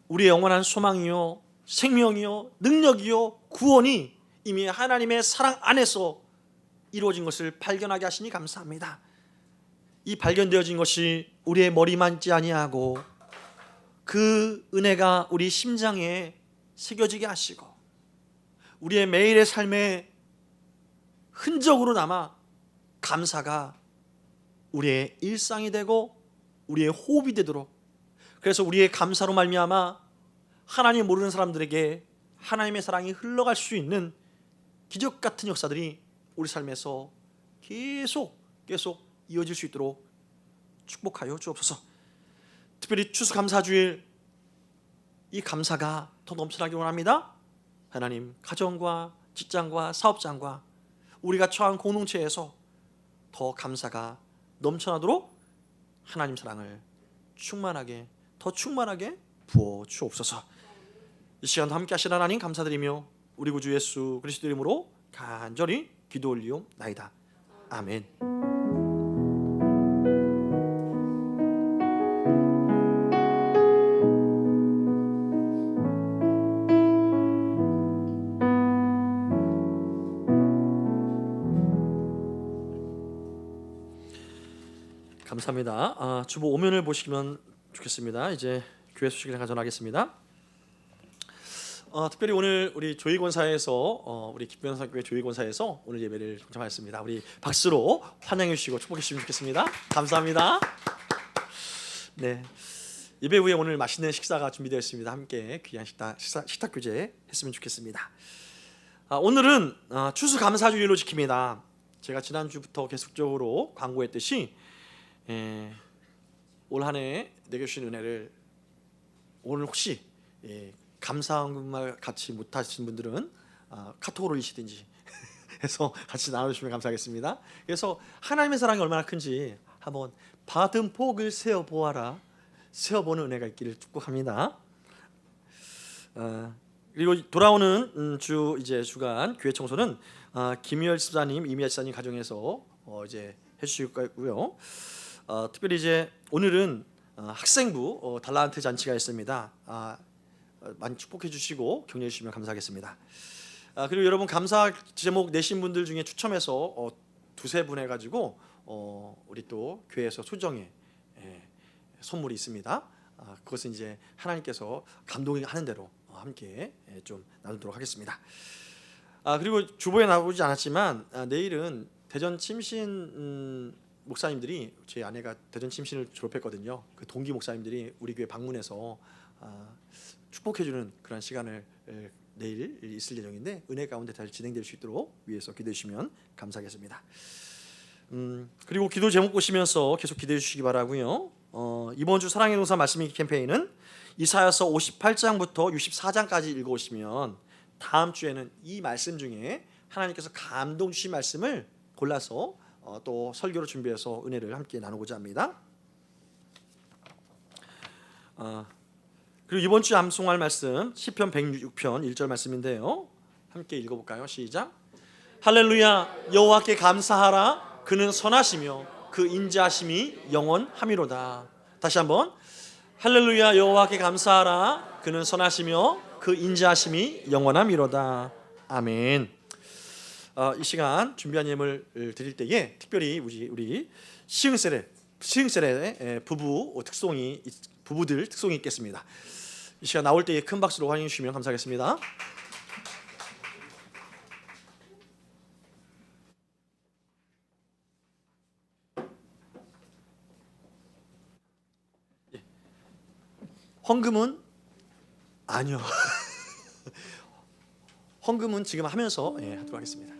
우리의 영원한 소망이요 생명이요 능력이요 구원이 이미 하나님의 사랑 안에서 이루어진 것을 발견하게 하시니 감사합니다. 이 발견되어진 것이 우리의 머리만 있지 아니하고 그 은혜가 우리 심장에 새겨지게 하시고 우리의 매일의 삶에 흔적으로 남아 감사가 우리의 일상이 되고 우리의 호흡이 되도록, 그래서 우리의 감사로 말미암아 하나님 모르는 사람들에게 하나님의 사랑이 흘러갈 수 있는 기적 같은 역사들이 우리 삶에서 계속 이어질 수 있도록 축복하여 주옵소서. 특별히 추수감사주일 이 감사가 더 넘쳐나기 원합니다. 하나님, 가정과 직장과 사업장과 우리가 처한 공동체에서 더 감사가 넘쳐나도록 하나님 사랑을 더 충만하게 부어 주옵소서. 이 시간도 함께 하신 하나님 감사드리며 우리 구주 예수 그리스도 이름으로 간절히 기도 올리옵나이다. 아멘. 감사합니다. 주보 오면을 보시면 좋겠습니다. 이제 교회 소식을 전하겠습니다. 특별히 오늘 우리 조의권사에서 우리 기쁨연사교회 조의권사에서 오늘 예배를 동참하였습니다. 우리 박수로 환영해 주시고 축복해 주시면 좋겠습니다. 감사합니다. 네, 예배 후에 오늘 맛있는 식사가 준비되어 있습니다. 함께 귀한 식탁 교제 했으면 좋겠습니다. 오늘은 추수감사주일로 지킵니다. 제가 지난주부터 계속적으로 광고했듯이 올 한해 내게 주신 은혜를 오늘 혹시 감사한 말 같이 못하신 분들은 카톡으로 올리시든지 해서 같이 나눠주시면 감사하겠습니다. 그래서 하나님의 사랑이 얼마나 큰지 한번 받은 복을 세어보아라, 세어보는 은혜가 있기를 축복합니다. 그리고 돌아오는 주간 교회 청소는 김유열 집사님, 이미아 집사님 가정에서 이제 해주실 거고요. 특별히 이제 오늘은 학생부 달란트 잔치가 있습니다. 많이 축복해 주시고 격려해 주시면 감사하겠습니다. 그리고 여러분 감사 제목 내신 분들 중에 추첨해서 두세 분 해가지고 우리 또 교회에서 소정의 선물이 있습니다. 그것은 이제 하나님께서 감동하는 대로 함께 좀 나누도록 하겠습니다. 그리고 주보에 나오지 않았지만 내일은 대전 침신 목사님들이, 제 아내가 대전 침신을 졸업했거든요. 그 동기 목사님들이 우리 교회 방문해서 축복해주는 그런 시간을 내일 있을 예정인데 은혜 가운데 잘 진행될 수 있도록 위해서 기도해 주시면 감사하겠습니다. 그리고 기도 제목 보시면서 계속 기도해 주시기 바라고요. 이번 주 사랑의 동산 말씀 읽기 캠페인은 이사야서 58장부터 64장까지 읽어오시면 다음 주에는 이 말씀 중에 하나님께서 감동 주신 말씀을 골라서 또 설교로 준비해서 은혜를 함께 나누고자 합니다. 그리고 이번 주 암송할 말씀 시편 106편 1절 말씀인데요. 함께 읽어볼까요? 시작. 할렐루야, 여호와께 감사하라. 그는 선하시며 그 인자하심이 영원하미로다. 다시 한번. 할렐루야, 여호와께 감사하라. 그는 선하시며 그 인자하심이 영원하미로다. 아멘. 이 시간 준비한 예물 드릴 때에 특별히 우리 시흥셀의 부부들 특송이 있겠습니다. 이 시간 나올 때에 큰 박수로 환영해 주시면 감사하겠습니다. 헌금은 아니요. 헌금은 지금 하면서 하도록 하겠습니다.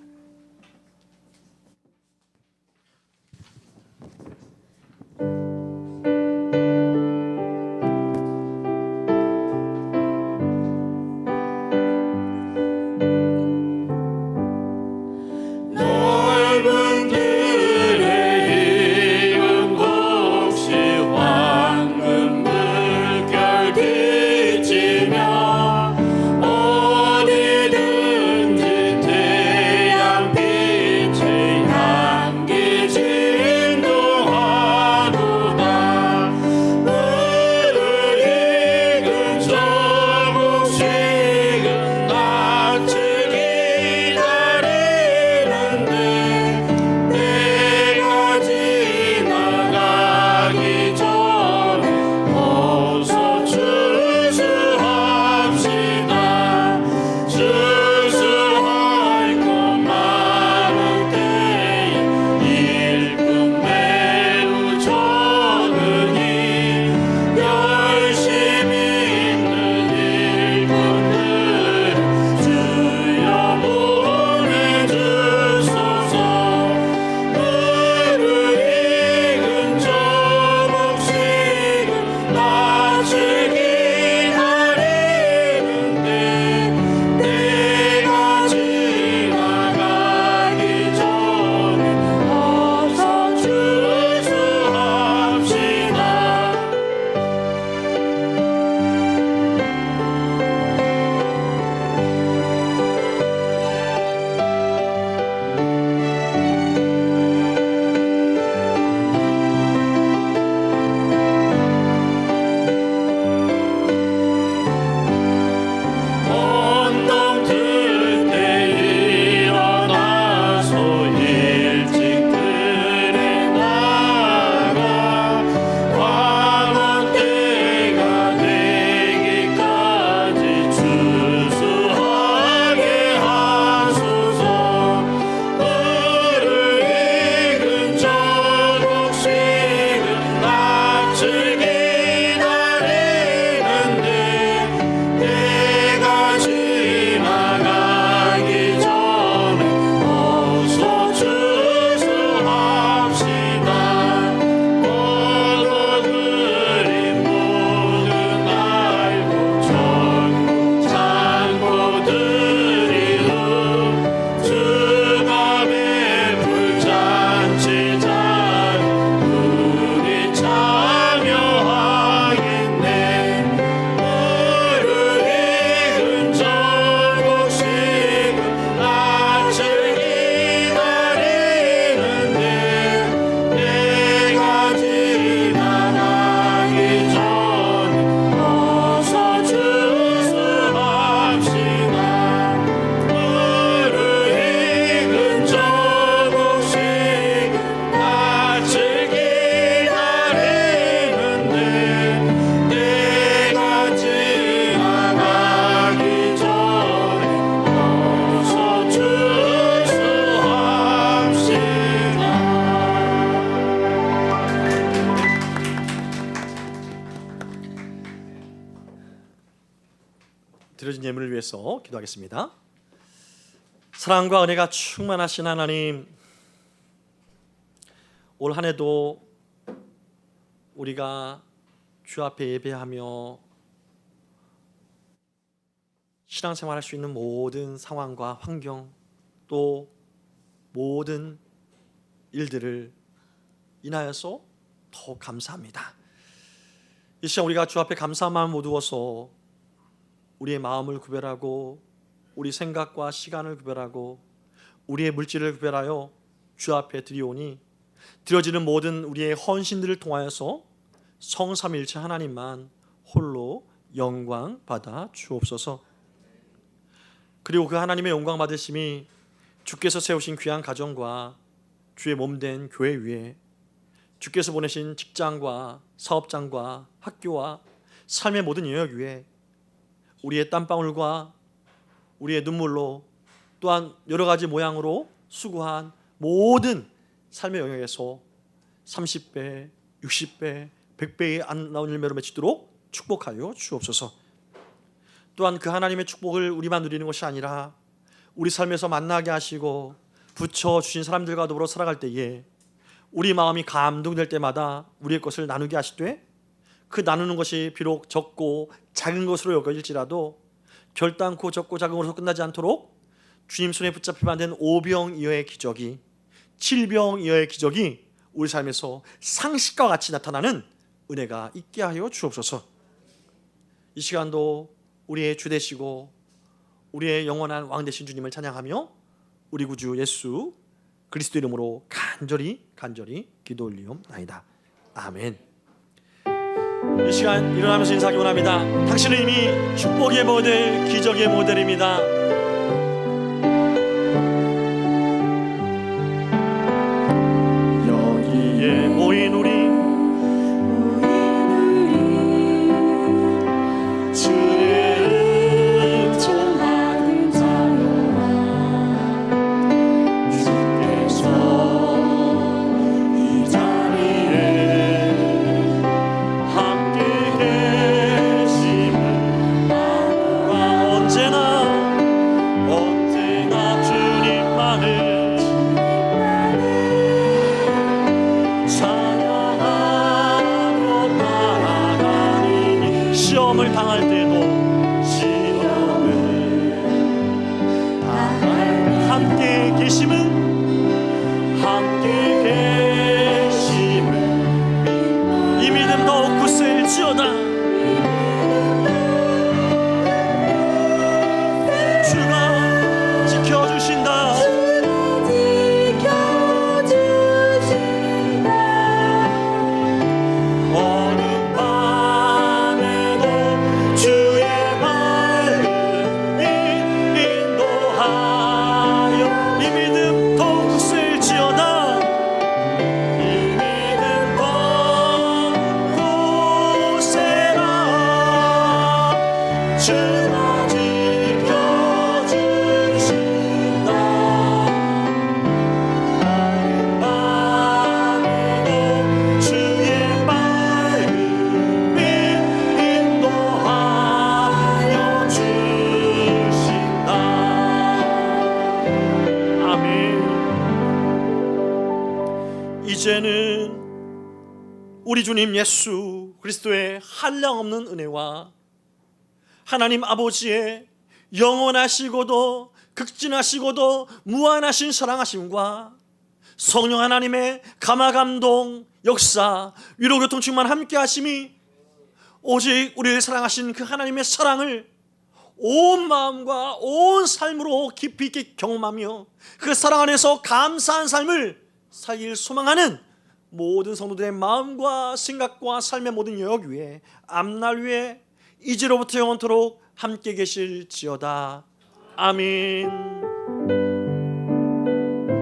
어디든지 위해서 기도하겠습니다. 사랑과 은혜가 충만하신 하나님, 올 한 해도 우리가 주 앞에 예배하며 신앙생활할 수 있는 모든 상황과 환경, 또 모든 일들을 인하여서 더 감사합니다. 이 시간 우리가 주 앞에 감사한 마음 모두어서 우리의 마음을 구별하고 우리 생각과 시간을 구별하고 우리의 물질을 구별하여 주 앞에 드리오니 드려지는 모든 우리의 헌신들을 통하여서 성삼일체 하나님만 홀로 영광 받아 주옵소서. 그리고 그 하나님의 영광 받으심이 주께서 세우신 귀한 가정과 주의 몸된 교회 위에, 주께서 보내신 직장과 사업장과 학교와 삶의 모든 영역 위에 우리의 땀방울과 우리의 눈물로 또한 여러 가지 모양으로 수고한 모든 삶의 영역에서 30배, 60배, 100배의 안 나온 열매로 맺히도록 축복하여 주옵소서. 또한 그 하나님의 축복을 우리만 누리는 것이 아니라 우리 삶에서 만나게 하시고 붙여주신 사람들과 더불어 살아갈 때에 우리 마음이 감동될 때마다 우리의 것을 나누게 하시되, 그 나누는 것이 비록 적고 작은 것으로 여겨질지라도 결단코 적고 작은 것으로 끝나지 않도록 주님 손에 붙잡히면 된 오병이어의 기적이, 칠병이어의 기적이 우리 삶에서 상식과 같이 나타나는 은혜가 있게 하여 주옵소서. 이 시간도 우리의 주 되시고 우리의 영원한 왕 되신 주님을 찬양하며 우리 구주 예수 그리스도 이름으로 간절히 기도 올리옵나이다. 아멘. 이 시간 일어나면서 인사하기 원합니다. 당신은 이미 축복의 모델, 기적의 모델입니다. 여기에 모인 우리 시험을 당할 때도 함께 계심은 이 믿음 더욱 굳셀지어다. 주가 지켜주신다. 이제는 우리 주님 예수 그리스도의 한량없는 은혜와 하나님 아버지의 영원하시고도 극진하시고도 무한하신 사랑하심과 성령 하나님의 감화감동 역사 위로교통 충만 함께 하심이 오직 우리를 사랑하신 그 하나님의 사랑을 온 마음과 온 삶으로 깊이 있게 경험하며 그 사랑 안에서 감사한 삶을 살길 소망하는 모든 성도들의 마음과 생각과 삶의 모든 영역 위에 앞날 위에 이제로부터 영원토록 함께 계실지어다. 아멘.